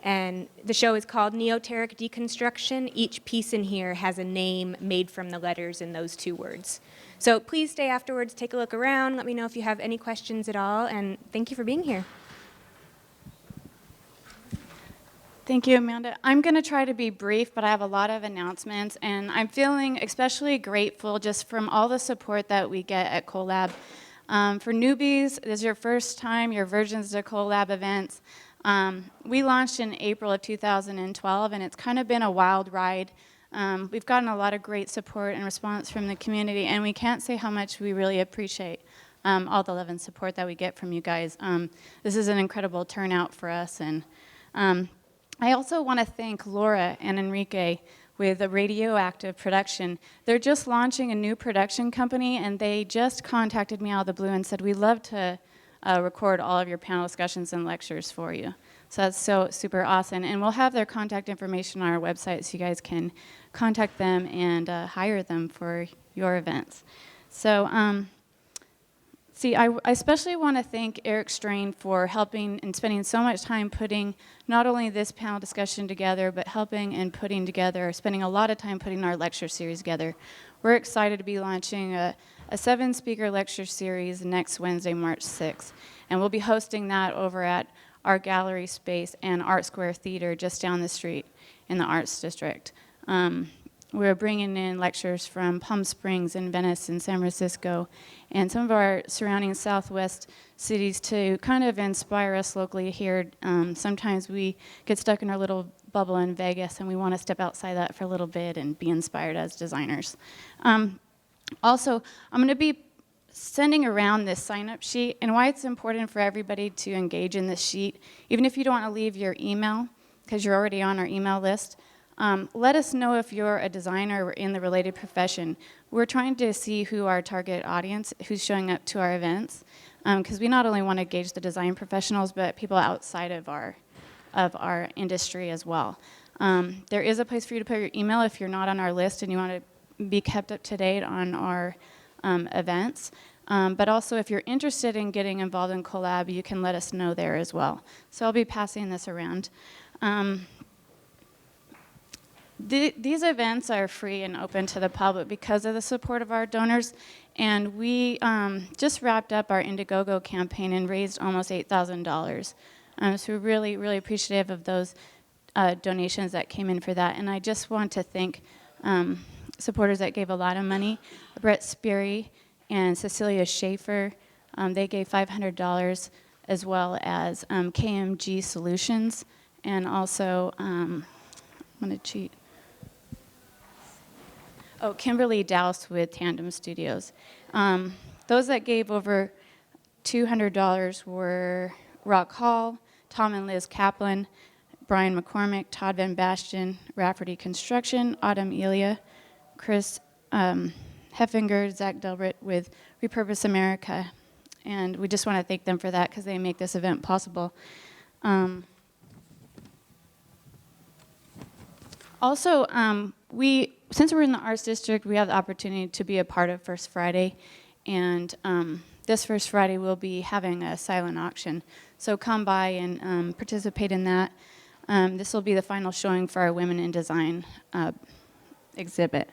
And the show is called Neoteric Deconstruction. Each piece in here has a name made from the letters in those two words. So please stay afterwards, take a look around, let me know if you have any questions at all, and thank you for being here. Thank you, Amanda. I'm going to try to be brief, but I have a lot of announcements, and I'm feeling especially grateful just from all the support that we get at COLAB. For newbies, this is your first time, your versions of COLAB events. We launched in April of 2012, and it's kind of been a wild ride. We've gotten a lot of great support and response from the community, and we can't say how much we really appreciate all the love and support that we get from you guys. This is an incredible turnout for us. And I also want to thank Laura and Enrique with the Radioactive Production. They're just launching a new production company, and they just contacted me out of the blue and said, we'd love to record all of your panel discussions and lectures for you. So that's so super awesome. And we'll have their contact information on our website so you guys can contact them and hire them for your events. So I especially want to thank Eric Strain for helping and spending so much time putting not only this panel discussion together, but helping and putting together, spending a lot of time putting our lecture series together. We're excited to be launching a 7-speaker lecture series next Wednesday, March 6th. And we'll be hosting that over at our gallery space and Art Square Theater just down the street in the Arts District. We're bringing in lectures from Palm Springs and Venice and San Francisco and some of our surrounding Southwest cities to kind of inspire us locally here. Sometimes we get stuck in our little bubble in Vegas and we want to step outside that for a little bit and be inspired as designers. Also, I'm going to be sending around this sign-up sheet, and why it's important for everybody to engage in this sheet, even if you don't want to leave your email, because you're already on our email list. Let us know if you're a designer or in the related profession. We're trying to see who our target audience, who's showing up to our events, because we not only want to engage the design professionals, but people outside of our industry as well. There is a place for you to put your email if you're not on our list and you want to be kept up to date on our events. But also, if you're interested in getting involved in COLAB, you can let us know there as well. So I'll be passing this around. These events are free and open to the public because of the support of our donors. And we just wrapped up our Indiegogo campaign and raised almost $8,000. So we're really, really appreciative of those donations that came in for that. And I just want to thank supporters that gave a lot of money. Brett Speary and Cecilia Schaefer, they gave $500, as well as KMG Solutions, and also, I'm going to cheat. Oh, Kimberly Douse with Tandem Studios. Those that gave over $200 were Rock Hall, Tom and Liz Kaplan, Brian McCormick, Todd Van Bastian, Rafferty Construction, Autumn Elia, Chris Heffinger, Zach Delbert with Repurpose America. And we just want to thank them for that because they make this event possible. Also, since we're in the Arts District, we have the opportunity to be a part of First Friday. And this First Friday, we'll be having a silent auction. So come by and participate in that. This will be the final showing for our Women in Design exhibit.